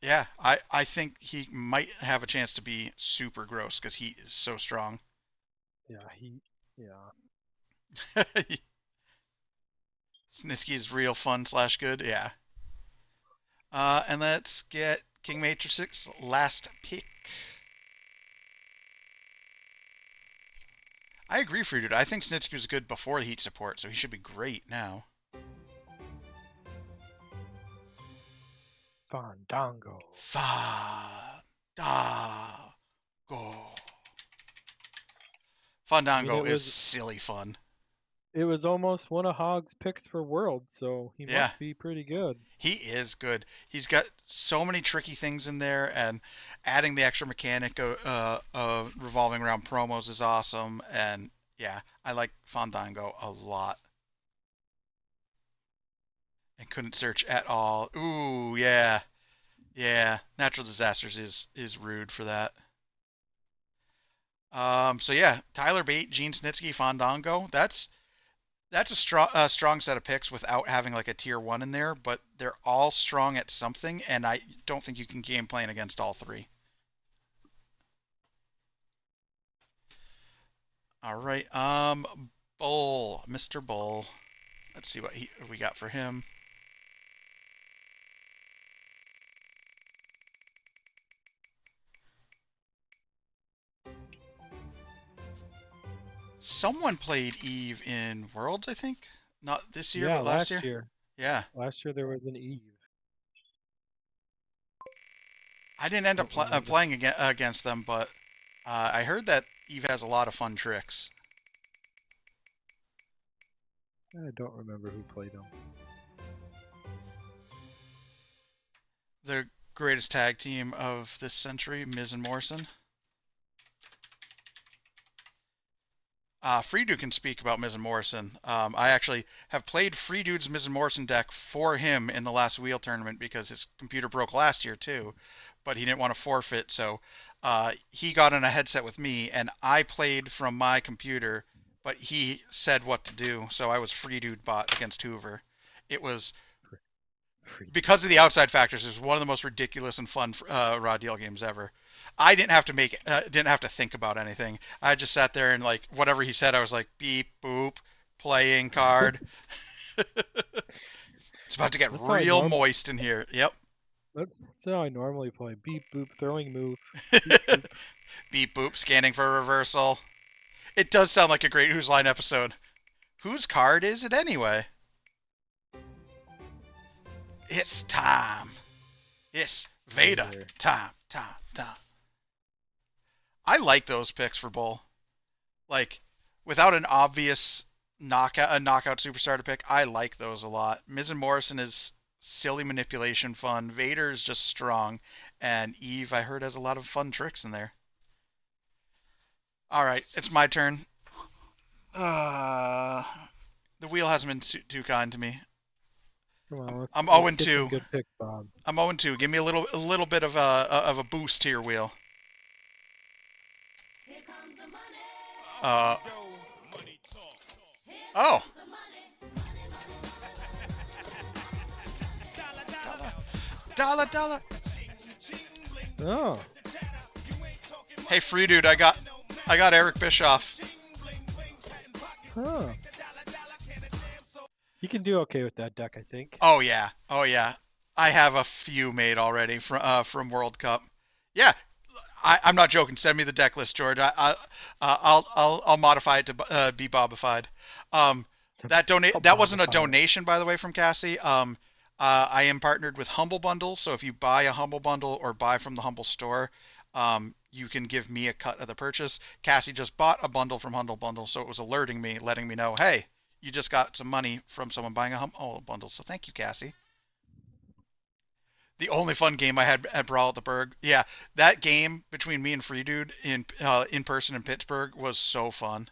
yeah, I think he might have a chance to be super gross because he is so strong. Yeah, heat. Yeah. Snitsky is real fun / good. Yeah. And let's get King Matrix's last pick. I agree, Free Dude. I think Snitsky was good before the heat support, so he should be great now. Fandango. Fandango. Fandango is silly fun. It was almost one of Hog's picks for World, so he Yeah. must be pretty good. He is good. He's got so many tricky things in there, and adding the extra mechanic of revolving around promos is awesome. And yeah, I like Fandango a lot. And couldn't search at all. Ooh, yeah. Yeah, natural disasters is rude for that. So yeah, Tyler Bate, Gene Snitsky, Fandango. That's a strong set of picks without having like a tier one in there, but they're all strong at something, and I don't think you can game plan against all three. All right, Bull, Mr. Bull. Let's see what we got for him. Someone played Eve in Worlds, I think. Not this year, Yeah, but last year. Yeah. Last year there was an Eve. I didn't end up Don't remember. playing against them, but I heard that Eve has a lot of fun tricks. I don't remember who played him. The greatest tag team of this century, Miz and Morrison. Free Dude can speak about Miz and Morrison. I actually have played Free Dude's Miz and Morrison deck for him in the last wheel tournament because his computer broke last year too, but he didn't want to forfeit, so he got on a headset with me and I played from my computer, but he said what to do, so I was Free Dude bot against Hoover. It was because of the outside factors. It was one of the most ridiculous and fun raw deal games ever. I didn't have to didn't have to think about anything. I just sat there and like whatever he said, I was like beep boop, playing card. It's about to get real moist in here. Yep. That's how I normally play. Beep boop, throwing move. Beep boop. Beep boop, scanning for reversal. It does sound like a great Who's Line episode. Whose card is it anyway? It's time. It's Vader. Time. I like those picks for Bull. Like, without an obvious knockout superstar to pick, I like those a lot. Miz and Morrison is silly manipulation fun. Vader is just strong. And Eve, I heard, has a lot of fun tricks in there. All right, it's my turn. The wheel hasn't been too kind to me. Come on, I'm 0-2. Good pick, Bob. I'm 0-2. Give me a little bit of a boost here, wheel. Oh. Dollar. Oh. Hey, Free Dude, I got Eric Bischoff. Huh. You can do okay with that deck, I think. Oh yeah. I have a few made already from World Cup. Yeah, I'm not joking. Send me the deck list, George. I'll modify it to be Bobified. That wasn't a donation, by the way, from Cassie. I am partnered with Humble Bundle, so if you buy a Humble Bundle or buy from the Humble store, you can give me a cut of the purchase. Cassie just bought a bundle from Humble Bundle, so it was alerting me, letting me know, hey, you just got some money from someone buying a Humble Bundle. So thank you, Cassie. The only fun game I had at Brawl at the Berg. Yeah, that game between me and Free Dude in person in Pittsburgh was so fun.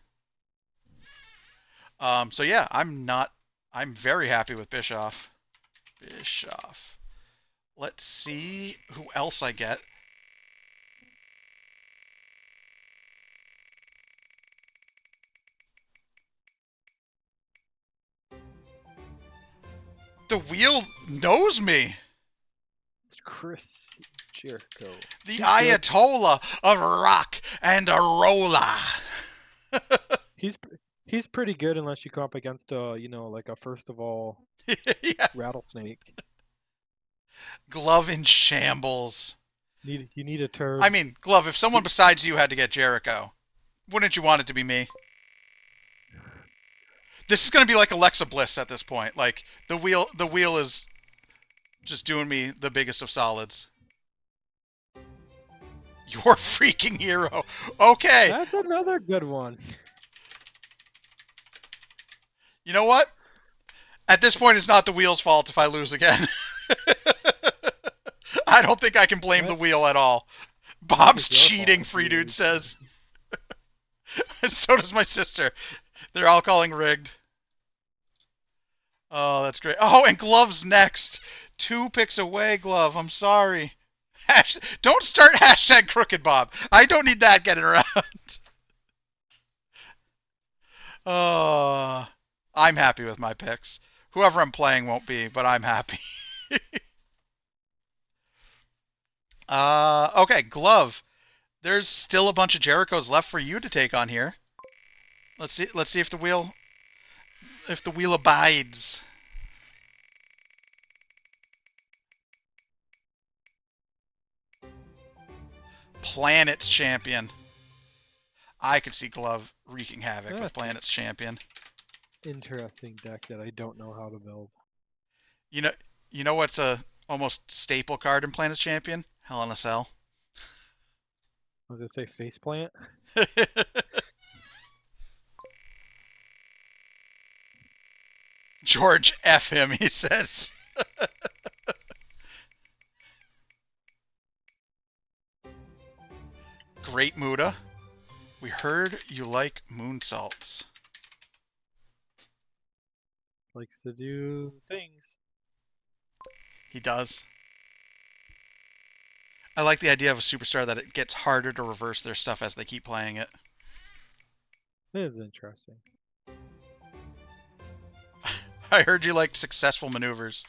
So yeah, I'm very happy with Bischoff. Bischoff. Let's see who else I get. The wheel knows me. It's Chris Jericho. The He's good. Ayatollah of rock and a rolla. He's pretty good unless you come up against like a first of all Yeah. rattlesnake. Glove in shambles. You need a turd. I mean, Glove, if someone besides you had to get Jericho, wouldn't you want it to be me? This is going to be like Alexa Bliss at this point. Like the wheel is just doing me the biggest of solids. Your freaking hero. Okay. That's another good one. You know what? At this point, it's not the wheel's fault if I lose again. I don't think I can blame the wheel at all. Bob's cheating, Free Dude says. So does my sister. They're all calling rigged. Oh, that's great. Oh, and Glove's next. 2 picks away, Glove. I'm sorry. Don't start hashtag crooked Bob. I don't need that getting around. Oh, I'm happy with my picks. Whoever I'm playing won't be, but I'm happy. Okay, Glove. There's still a bunch of Jerichos left for you to take on here. Let's see if the wheel abides. Planet's Champion. I could see Glove wreaking havoc with Planet's Champion. Interesting deck that I don't know how to build. You know what's a almost staple card in Planet's Champion? Hell in a Cell. I was gonna say faceplant. George F him, he says. Great Muda. We heard you like moonsaults. Likes to do things. He does. I like the idea of a superstar that it gets harder to reverse their stuff as they keep playing it. It is interesting. I heard you liked successful maneuvers.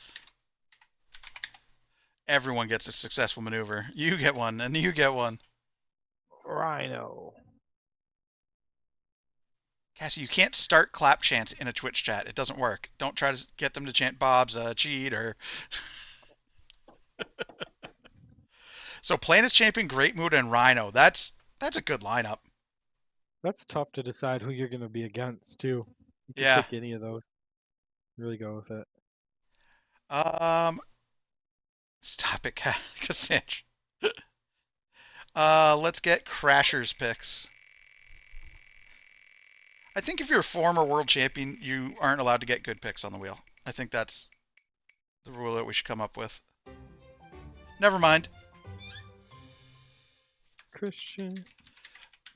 Everyone gets a successful maneuver. You get one, and you get one. Rhino. Cassie, you can't start clap chants in a Twitch chat. It doesn't work. Don't try to get them to chant Bob's a cheater. So Planet's Champion, Great Mood, and Rhino. That's a good lineup. That's tough to decide who you're gonna be against too. You can Yeah. pick any of those. Really go with it. Stop it, Cassandra. Let's get Crasher's picks. I think if you're a former world champion, you aren't allowed to get good picks on the wheel. I think that's the rule that we should come up with. Never mind. Christian.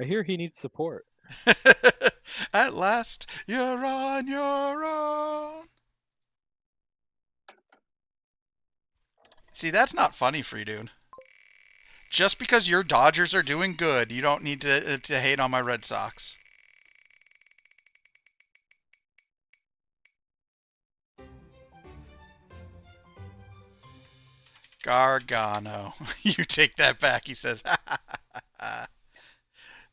I hear he needs support. At last, you're on your own. See, that's not funny for you, dude. Just because your Dodgers are doing good, you don't need to hate on my Red Sox. Gargano. You take that back, he says.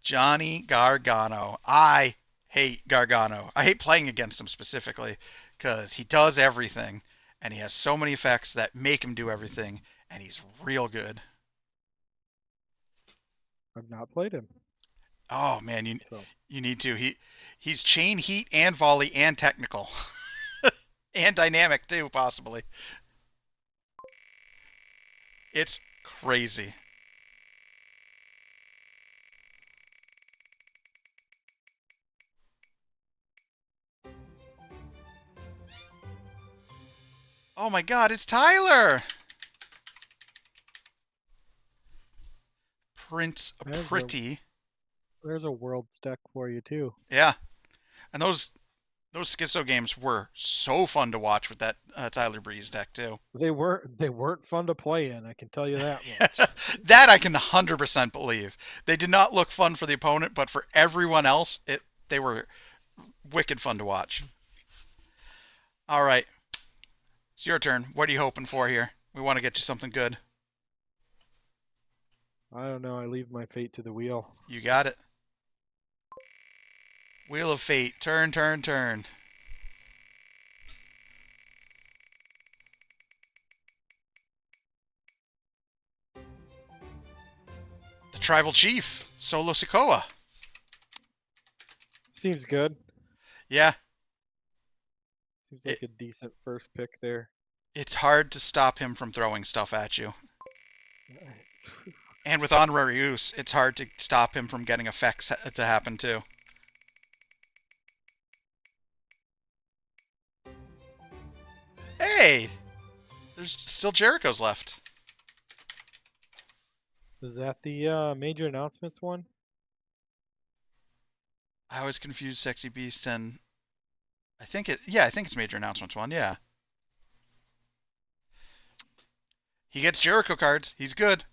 Johnny Gargano. I hate Gargano. I hate playing against him specifically because he does everything and he has so many effects that make him do everything and he's real good. I've not played him. Oh man, you need to. He's chain, heat, and volley, and technical. And dynamic too, possibly. It's crazy. Oh my god, it's Tyler! Prince There's Pretty. There's a world deck for you too. Yeah, and those Schizo games were so fun to watch with that Tyler Breeze deck too. They weren't fun to play in. I can tell you that much. That I can 100% believe. They did not look fun for the opponent, but for everyone else, they were wicked fun to watch. All right, it's your turn. What are you hoping for here? We want to get you something good. I don't know. I leave my fate to the wheel. You got it. Wheel of Fate. Turn, turn, turn. The Tribal Chief, Solo Sikoa. Seems good. Yeah, Seems like a decent first pick there. it's hard to stop him from throwing stuff at you. And with honorary use, it's hard to stop him from getting effects to happen too. Hey! There's still Jericho's left. Is that the major announcements one? I always confuse Sexy Beast and I think it's Major Announcements one, yeah. He gets Jericho cards. He's good.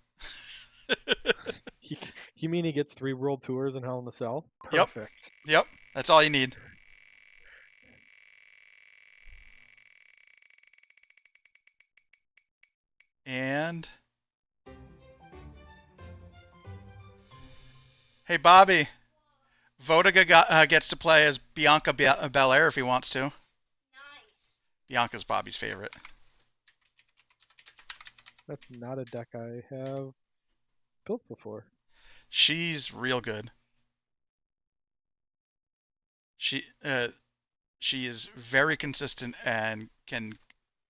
You mean he gets 3 world tours in Hell in a Cell? Yep. Perfect. Yep. That's all you need. And hey, Bobby. Votiga gets to play as Bianca Belair if he wants to. Nice. Bianca's Bobby's favorite. That's not a deck I have built before. She's real good. She is very consistent and can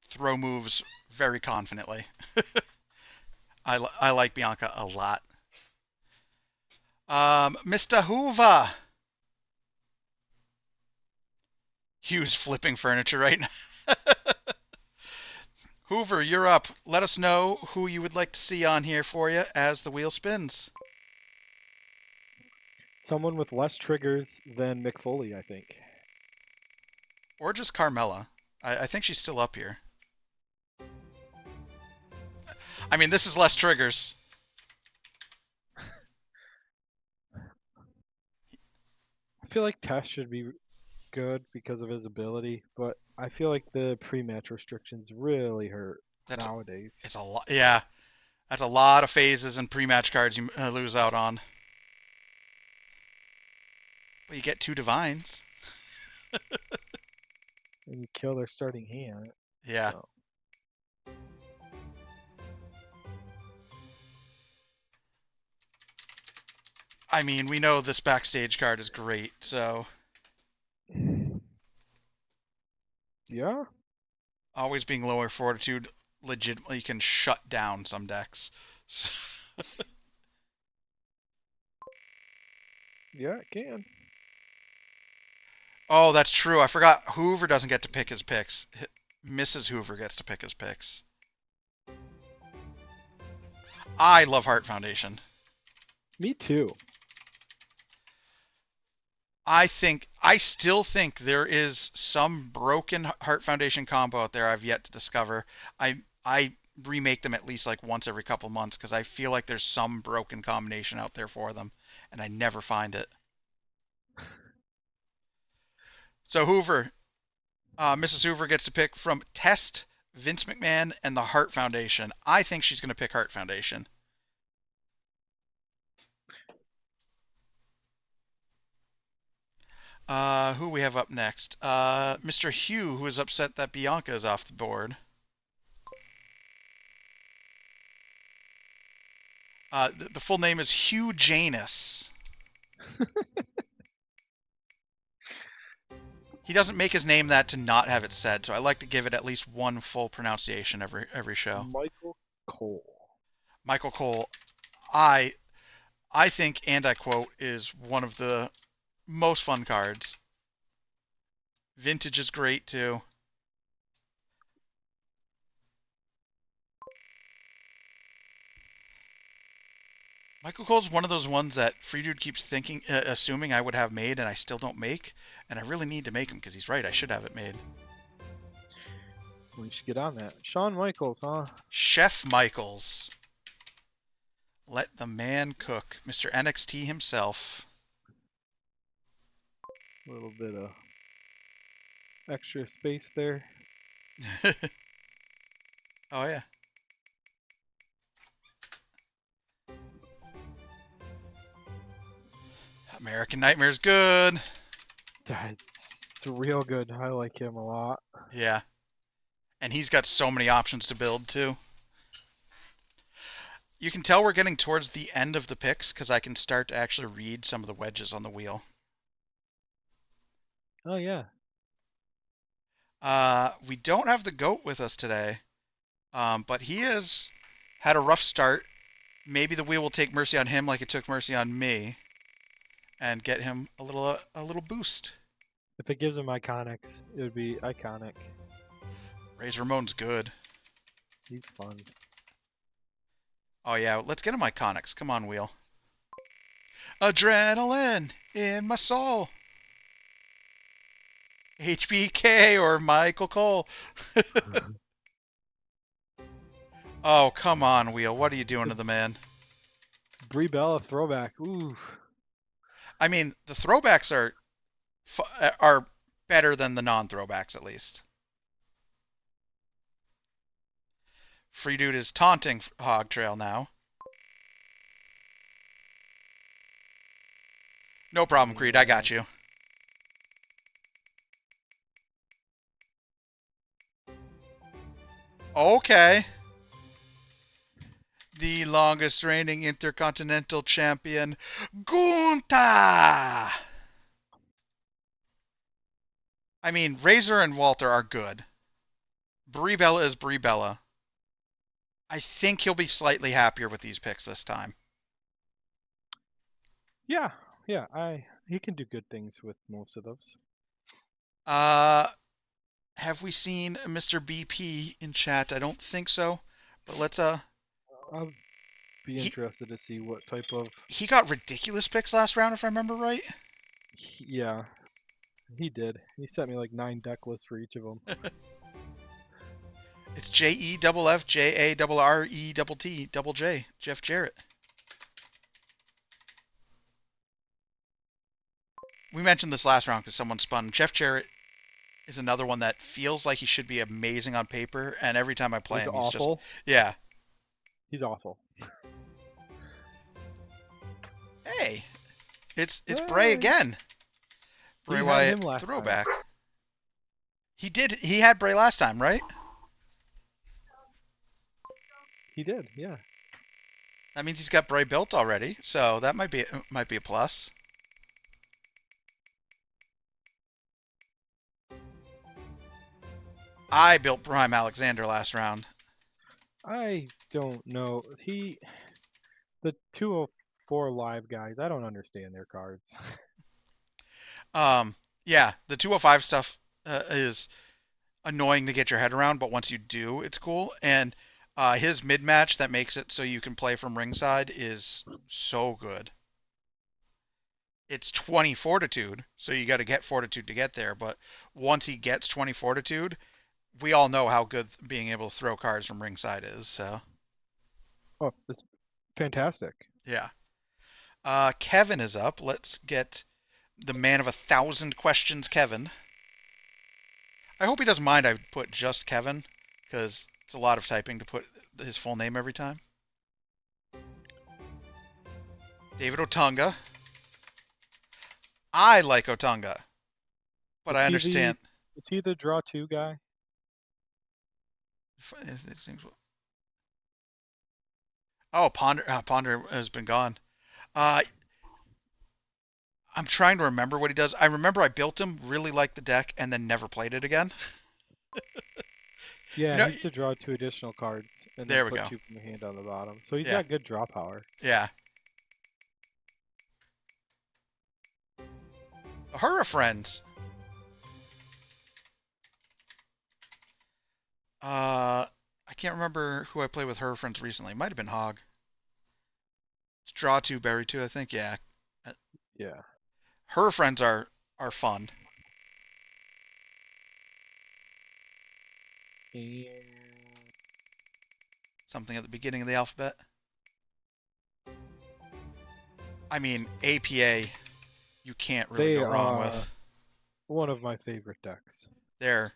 throw moves very confidently. I like Bianca a lot. Mr. Hoover. Hugh's flipping furniture right now. Hoover, you're up. Let us know who you would like to see on here for you as the wheel spins. Someone with less triggers than Mick Foley, I think. Or just Carmella. I think she's still up here. I mean, this is less triggers. I feel like Tess should be good because of his ability, but I feel like the pre-match restrictions really hurt nowadays. It's a lot. Yeah, that's a lot of phases and pre-match cards you lose out on. But you get 2 divines. And you kill their starting hand. Yeah. So. I mean, we know this backstage card is great, so. Yeah. Always being lower fortitude legitimately can shut down some decks. Yeah, it can. Oh, that's true. I forgot Hoover doesn't get to pick his picks. Mrs. Hoover gets to pick his picks. I love Heart Foundation. Me too. I still think there is some broken Heart Foundation combo out there I've yet to discover. I remake them at least like once every couple months because I feel like there's some broken combination out there for them, and I never find it. So Hoover, Mrs. Hoover gets to pick from Test, Vince McMahon, and the Heart Foundation. I think she's going to pick Heart Foundation. Who we have up next? Mr. Hugh, who is upset that Bianca is off the board. The full name is Hugh Janus. He doesn't make his name that to not have it said, so I like to give it at least one full pronunciation every show. Michael Cole. Michael Cole, I think, and I quote, is one of the most fun cards. Vintage is great too. Michael Cole's one of those ones that Free Dude keeps thinking, assuming I would have made, and I still don't make. And I really need to make him because he's right. I should have it made. We should get on that. Shawn Michaels, huh? Chef Michaels. Let the man cook. Mr. NXT himself. A little bit of extra space there. Oh, yeah. American Nightmare's good. That's real good. I like him a lot. Yeah. And he's got so many options to build, too. You can tell we're getting towards the end of the picks because I can start to actually read some of the wedges on the wheel. Oh yeah. We don't have the GOAT with us today, but he has had a rough start. Maybe the wheel will take mercy on him like it took mercy on me and get him a little boost. If it gives him iconics, it would be iconic. Razor Ramon's good. He's fun. Oh yeah, let's get him iconics. Come on, wheel. Adrenaline in my soul. HBK or Michael Cole. Oh, come on, wheel. What are you doing to the man? Brie Bella throwback. Ooh. I mean, the throwbacks are better than the non-throwbacks, at least. Free Dude is taunting Hog Trail now. No problem, Creed. I got you. Okay. The longest reigning Intercontinental Champion, Gunther! I mean, Razor and Walter are good. Brie Bella is Brie Bella. I think he'll be slightly happier with these picks this time. Yeah, he can do good things with most of those. Have we seen Mr. BP in chat? I don't think so. But let's I'll be He- interested to see what type of. he got ridiculous picks last round if I remember right. Yeah, he did. He sent me like 9 deck lists for each of them. It's JEFFJARRETT Jeff Jarrett. We mentioned this last round because someone spun. Jeff Jarrett is another one that feels like he should be amazing on paper, and every time I play He's him, he's awful. yeah. He's awful. Hey, it's Bray again. Bray You had Wyatt him last time. throwback. He did. He had Bray last time, right? He did, yeah. That means he's got Bray built already, so that might be a plus. I built Prime Alexander last round. I don't know. The 204 live guys, I don't understand their cards. Yeah, the 205 stuff is annoying to get your head around, but once you do, it's cool. And his mid match that makes it so you can play from ringside is so good. It's 20 fortitude, so you got to get fortitude to get there. But once he gets 20 fortitude, we all know how good being able to throw cards from ringside is. So Oh, it's fantastic. yeah. Kevin is up. Let's get the man of 1,000 questions, Kevin. I hope he doesn't mind I put just Kevin, because it's a lot of typing to put his full name every time. David Otunga. I like Otunga, but I understand. Is he the draw 2 guy? Oh, Ponder has been gone. I'm trying to remember what he does. I remember I built him, really liked the deck, and then never played it again. Yeah, he's to draw 2 additional cards and there then we put go. 2 from the hand on the bottom. So he's Yeah. got good draw power. Yeah. Her friends. I can't remember who I played with her friends recently. Might have been Hog. Let's Draw 2, bury 2, I think. Yeah. Yeah. Her friends are fun. And Something at the beginning of the alphabet. I mean, APA, you can't really they go wrong are with. one of my favorite decks. They're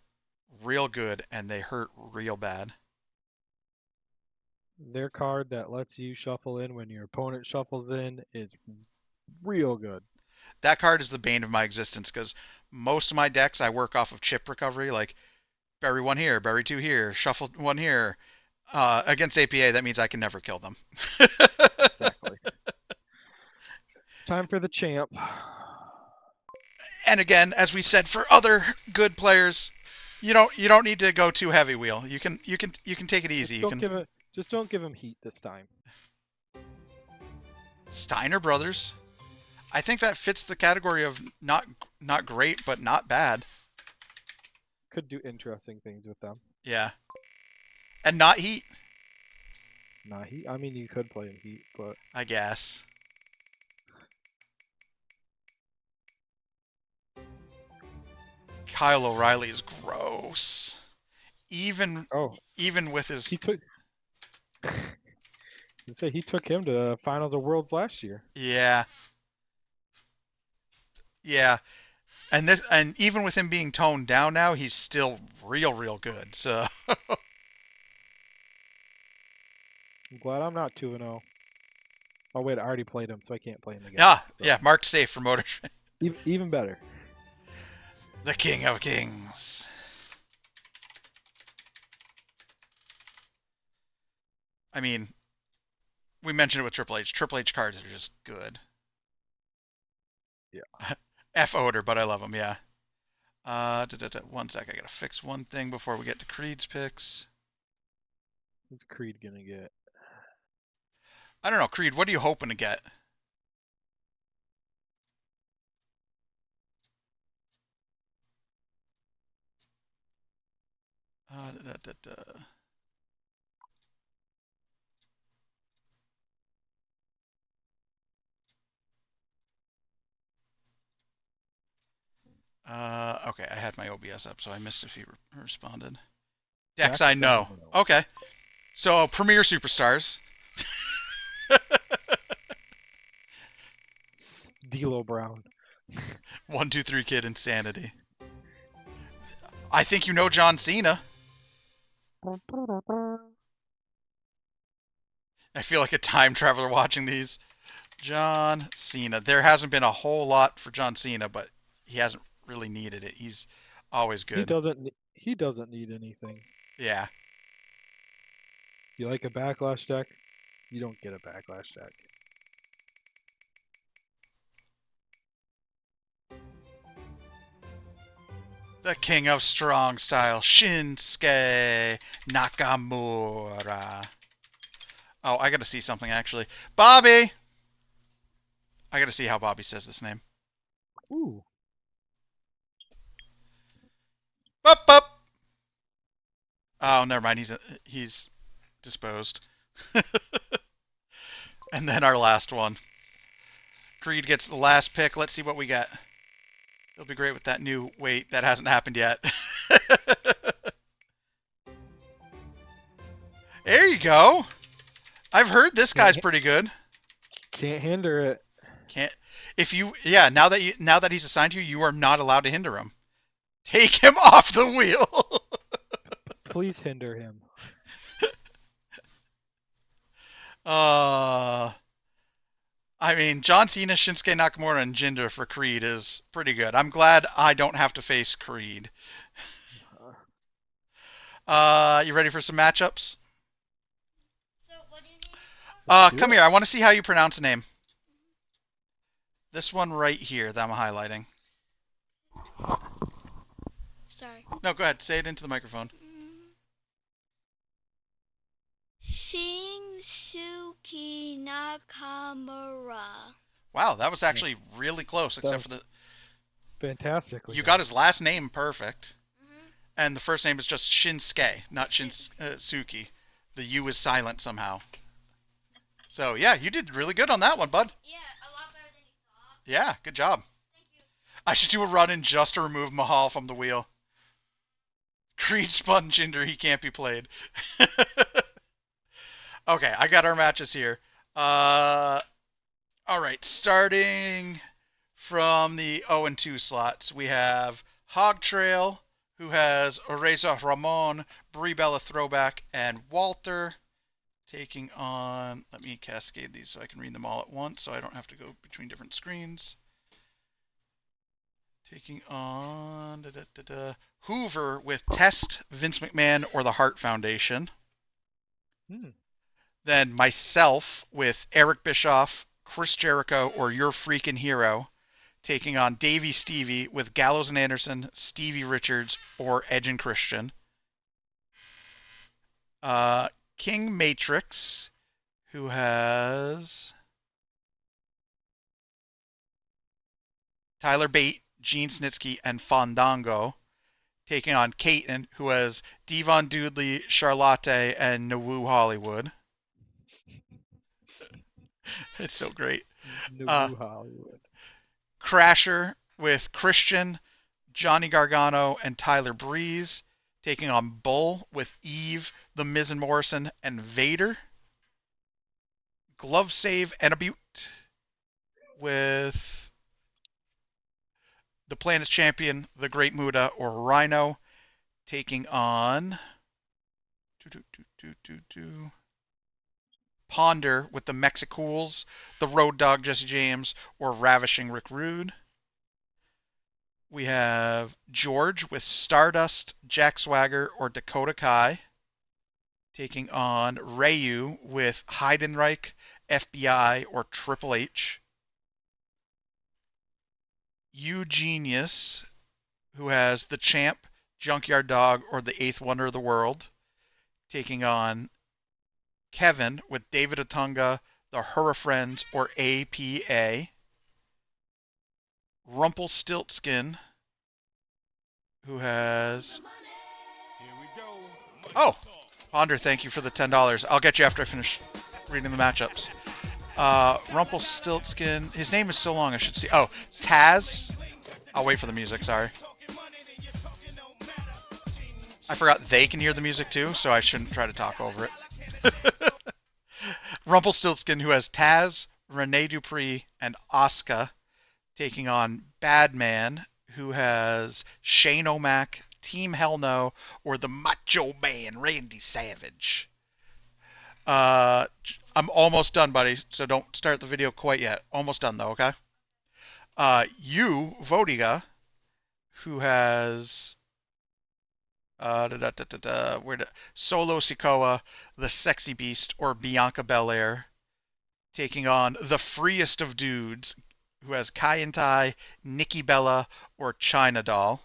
real good, and they hurt real bad. Their card that lets you shuffle in when your opponent shuffles in is real good. That card is the bane of my existence, because most of my decks I work off of chip recovery, like bury 1 here, bury 2 here, shuffle 1 here. Against APA, that means I can never kill them. Exactly. Time for the champ. And again, as we said for other good players, you don't need to go too heavy wheel. You can take it easy. Just don't give him heat this time. Steiner Brothers. I think that fits the category of not great, but not bad. Could do interesting things with them. Yeah. And not heat, Nah, I mean, you could play him heat, but I guess. Kyle O'Reilly is gross. Even with his he took. Say he took him to finals of worlds last year. Yeah. And even with him being toned down now, he's still real good. So I'm glad I'm not 2-0. Oh wait, I already played him, so I can't play him again. yeah, marked safe for Motor Trend. Even better. The King of Kings. I mean, we mentioned it with Triple H. Triple H cards are just good. Yeah. F odor, but I love them. Yeah. 1 sec. I gotta fix one thing before we get to Creed's picks. What's Creed gonna get? I don't know, Creed. What are you hoping to get? Okay, I had my OBS up, so I missed if he responded. Dex, I know. Okay. So, Premier Superstars. D'Lo Brown. 1, 2, 3 Kid Insanity. I think you know John Cena. I feel like a time traveler watching these. John Cena. There hasn't been a whole lot for John Cena, but he hasn't really needed it. He's always good. He doesn't need anything. Yeah. You like a backlash deck? You don't get a backlash deck. The king of strong style, Shinsuke Nakamura. Oh, I gotta see something actually. Bobby! I gotta see how Bobby says this name. Ooh. Bup, bup. Oh, never mind. He's disposed. And then our last one. Creed gets the last pick. Let's see what we get. It'll be great with that new weight. That hasn't happened yet. There you go. I've heard this guy's pretty good. Can't hinder it. Can't. If you, yeah. Now that he's assigned to you, you are not allowed to hinder him. Take him off the wheel. Please hinder him. I mean, John Cena, Shinsuke Nakamura, and Jinder for Creed is pretty good. I'm glad I don't have to face Creed. You ready for some matchups? So, what do you need? Come here. I want to see how you pronounce a name. This one right here that I'm highlighting. Sorry. No, go ahead. Say it into the microphone. Shinsuke Nakamura. Wow, that was actually really close, except for the... Fantastically. You got his last name perfect. And the first name is just Shinsuke, not Shinsuke. The U is silent somehow. So yeah, you did really good on that one, bud. Yeah, a lot better than you thought. Yeah, good job. Thank you. I should do a run-in just to remove Mahal from the wheel. Creed spun Jinder, he can't be played. Okay, I got our matches here. All right, starting from the 0 and 2 slots, we have Hog Trail, who has Oreza Ramon, Brie Bella Throwback, and Walter, taking on. Let me cascade these so I can read them all at once, so I don't have to go between different screens. Taking on Hoover with Test, Vince McMahon, or the Hart Foundation. Then myself with Eric Bischoff, Chris Jericho, or Your Freaking Hero, taking on Davey Stevie with Gallows and Anderson, Stevie Richards, or Edge and Christian. King Matrix, who has Tyler Bate, Gene Snitsky, and Fandango, taking on Kaiten, who has Devon Dudley, Charlotte, and Nwu Hollywood. It's so great. Nwu Hollywood. Crasher with Christian, Johnny Gargano, and Tyler Breeze, taking on Bull with Eve, The Miz and Morrison, and Vader. Glove Save and a Butte with the Planet's Champion, The Great Muda, or Rhino, taking on Ponder with the Mexicools, the Road Dogg Jesse James, or Ravishing Rick Rude. We have George with Stardust, Jack Swagger, or Dakota Kai, taking on Ryu with Heidenreich, FBI, or Triple H. Eugenius, who has the Champ, Junkyard Dog, or the Eighth Wonder of the World, taking on Kevin with David Otunga, the Hurrah or APA. Rumpelstiltskin, who has... Oh! Ponder, thank you for the $10. I'll get you after I finish reading the matchups. Rumpelstiltskin, his name is so long I should see. Oh, Taz. I'll wait for the music, sorry. I forgot they can hear the music too, so I shouldn't try to talk over it. Rumpelstiltskin, who has Taz, Rene Dupree, and Asuka, taking on Badman, who has Shane O'Mac, Team Hell No, or the Macho Man, Randy Savage. I'm almost done, buddy, so don't start the video quite yet. Almost done, though, okay? Votiga, who has... Solo Sikoa, the Sexy Beast, or Bianca Belair, taking on the freest of dudes, who has Kai and Tai, Nikki Bella, or China Doll.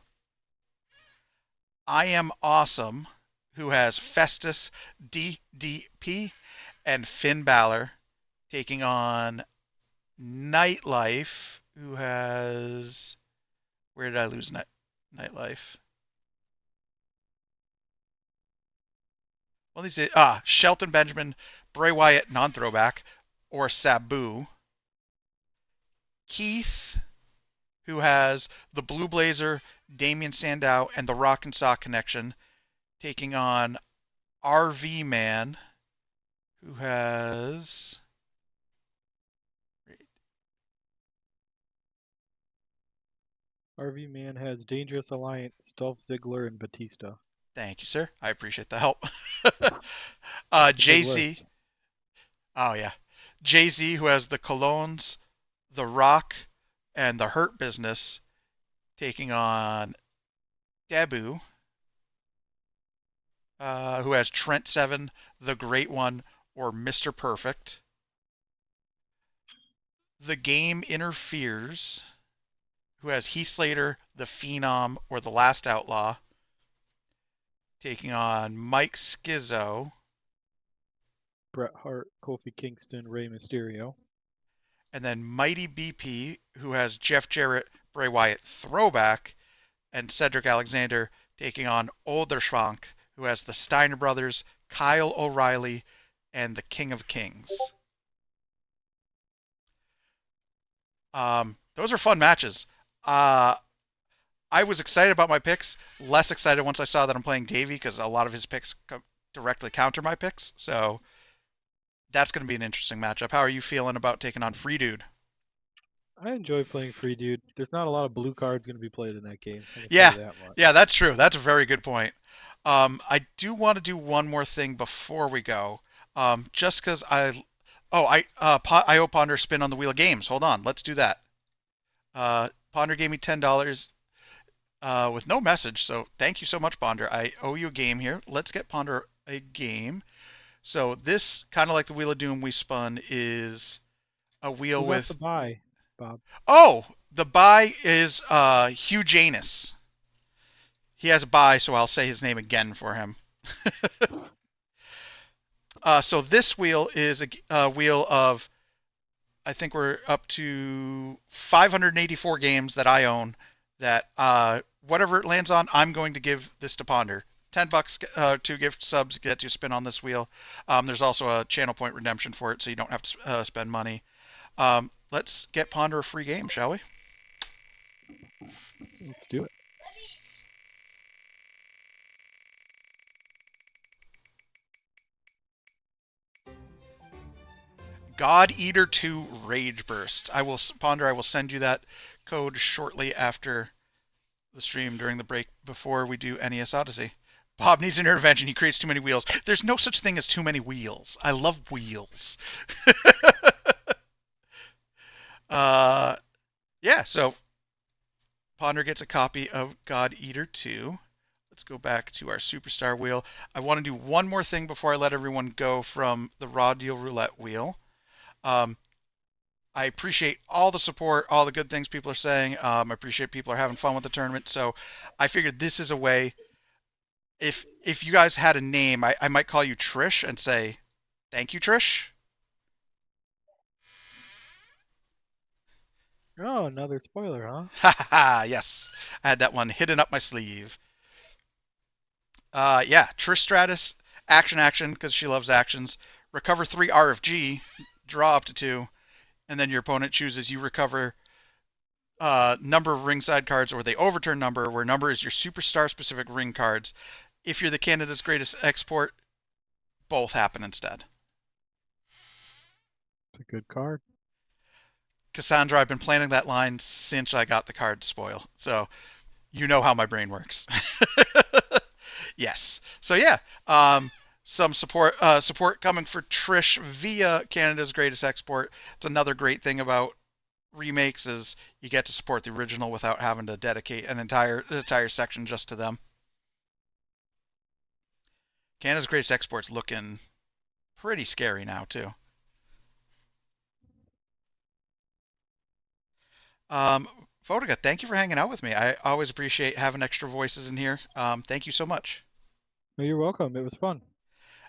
I Am Awesome, who has Festus, DDP, and Finn Balor, taking on Nightlife, who has... Where did I lose Nightlife? Well, these Shelton Benjamin, Bray Wyatt, non-throwback, or Sabu. Keith, who has the Blue Blazer, Damian Sandow, and the Rock and Sock Connection, taking on RV Man, who has... RV Man has Dangerous Alliance, Dolph Ziggler, and Batista. Thank you, sir. I appreciate the help. Big Jay-Z. list. Oh, yeah. Jay-Z, who has the Colognes, the Rock, and the Hurt Business, taking on Debu, who has Trent Seven, the Great One, or Mr. Perfect. The Game Interferes, who has Heath Slater, the Phenom, or the Last Outlaw, taking on Mike Skizzo. Bret Hart, Kofi Kingston, Rey Mysterio. And then Mighty BP, who has Jeff Jarrett, Bray Wyatt Throwback, and Cedric Alexander, taking on Olderschwank, who has the Steiner Brothers, Kyle O'Reilly, and the King of Kings. Those are fun matches. Uh, I was excited about my picks, less excited once I saw that I'm playing Davey because a lot of his picks directly counter my picks. So that's going to be an interesting matchup. How are you feeling about taking on Free Dude? I enjoy playing free dude. There's not a lot of blue cards going to be played in that game. I can tell Yeah, you that much. yeah, that's true. That's a very good point. I do want to do one more thing before we go. Just because I owe Ponder a spin on the Wheel of Games. Hold on, let's do that. Ponder gave me $10 with no message, so thank you so much, Ponder. I owe you a game here. Let's get Ponder a game. So this, kind of like the Wheel of Doom we spun, is a wheel Who got the with. buy, Bob? Oh, the buy is Hugh Janus. He has a buy, so I'll say his name again for him. So this wheel is a wheel of, I think we're up to 584 games that I own. That whatever it lands on, I'm going to give this to Ponder. $10 to gift subs get you spin on this wheel. There's also a channel point redemption for it, so you don't have to spend money. Let's get Ponder a free game, shall we? Let's do it. God Eater 2 Rage Burst. I will Ponder. I will send you that code shortly after the stream during the break before we do NES Odyssey. Bob needs an intervention. He creates too many wheels. There's no such thing as too many wheels. I love wheels. uh, yeah, so Ponder gets a copy of God Eater 2. Let's go back to our Superstar wheel. I want to do one more thing before I let everyone go from the Raw Deal Roulette wheel. I appreciate all the support, all the good things people are saying. I appreciate people are having fun with the tournament. So I figured this is a way. If you guys had a name, I might call you Trish and say, "Thank you, Trish." Oh, another spoiler, huh? Ha ha ha! Yes, I had that one hidden up my sleeve. Yeah, Trish Stratus, action, because she loves actions. Recover 3 RFG, draw up to 2, and then your opponent chooses you recover number of ringside cards, or they overturn number, where number is your superstar specific ring cards. If you're the candidate's greatest export, both happen instead. It's a good card. Cassandra, I've been planning that line since I got the card to spoil, so you know how my brain works. Yes. So yeah, some support coming for Trish via Canada's Greatest Export. It's another great thing about remakes is you get to support the original without having to dedicate an entire section just to them. Canada's Greatest Export's looking pretty scary now too. Um, Votiga, thank you for hanging out with me. I always appreciate having extra voices in here. Thank you so much. Oh, you're welcome. It was fun.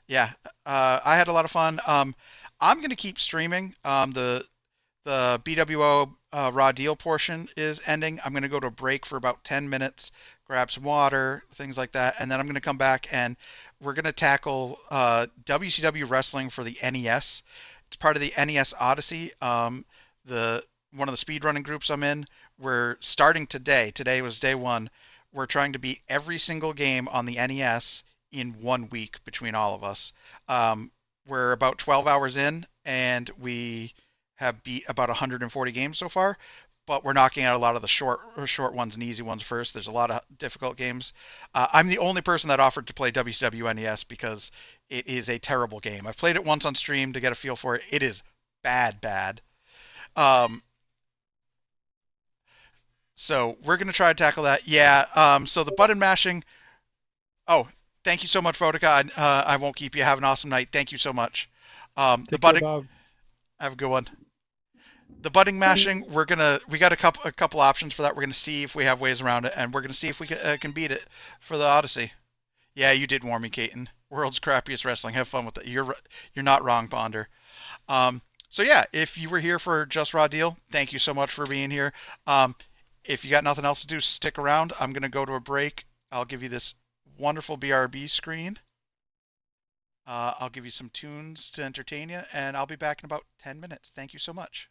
Yeah, I had a lot of fun. I'm gonna keep streaming. The bWo raw deal portion is ending. I'm gonna go to a break for about 10 minutes, grab some water, things like that, and then I'm gonna come back and we're gonna tackle WCW wrestling for the NES. It's part of the NES Odyssey. The one of the speedrunning groups I'm in. We're starting today. Today was day one. We're trying to beat every single game on the NES in 1 week between all of us. We're about 12 hours in, and we have beat about 140 games so far. But we're knocking out a lot of the short ones and easy ones first. There's a lot of difficult games. I'm the only person that offered to play WCW NES because it is a terrible game. I've played it once on stream to get a feel for it. It is bad. Um, so we're gonna try to tackle that. Yeah. So the button mashing. Oh, thank you so much, Votica. I won't keep you. Have an awesome night. Thank you so much. The Take care, button. Bob. Have a good one. The button mashing. We got a couple options for that. We're gonna see if we have ways around it, and we're gonna see if we can beat it for the Odyssey. Yeah, you did warn me, Caton. World's crappiest wrestling. Have fun with it. You're not wrong, Ponder. So yeah, if you were here for Just Raw Deal, thank you so much for being here. If you got nothing else to do, stick around. I'm gonna go to a break. I'll give you this wonderful BRB screen. I'll give you some tunes to entertain you, and I'll be back in about 10 minutes. Thank you so much.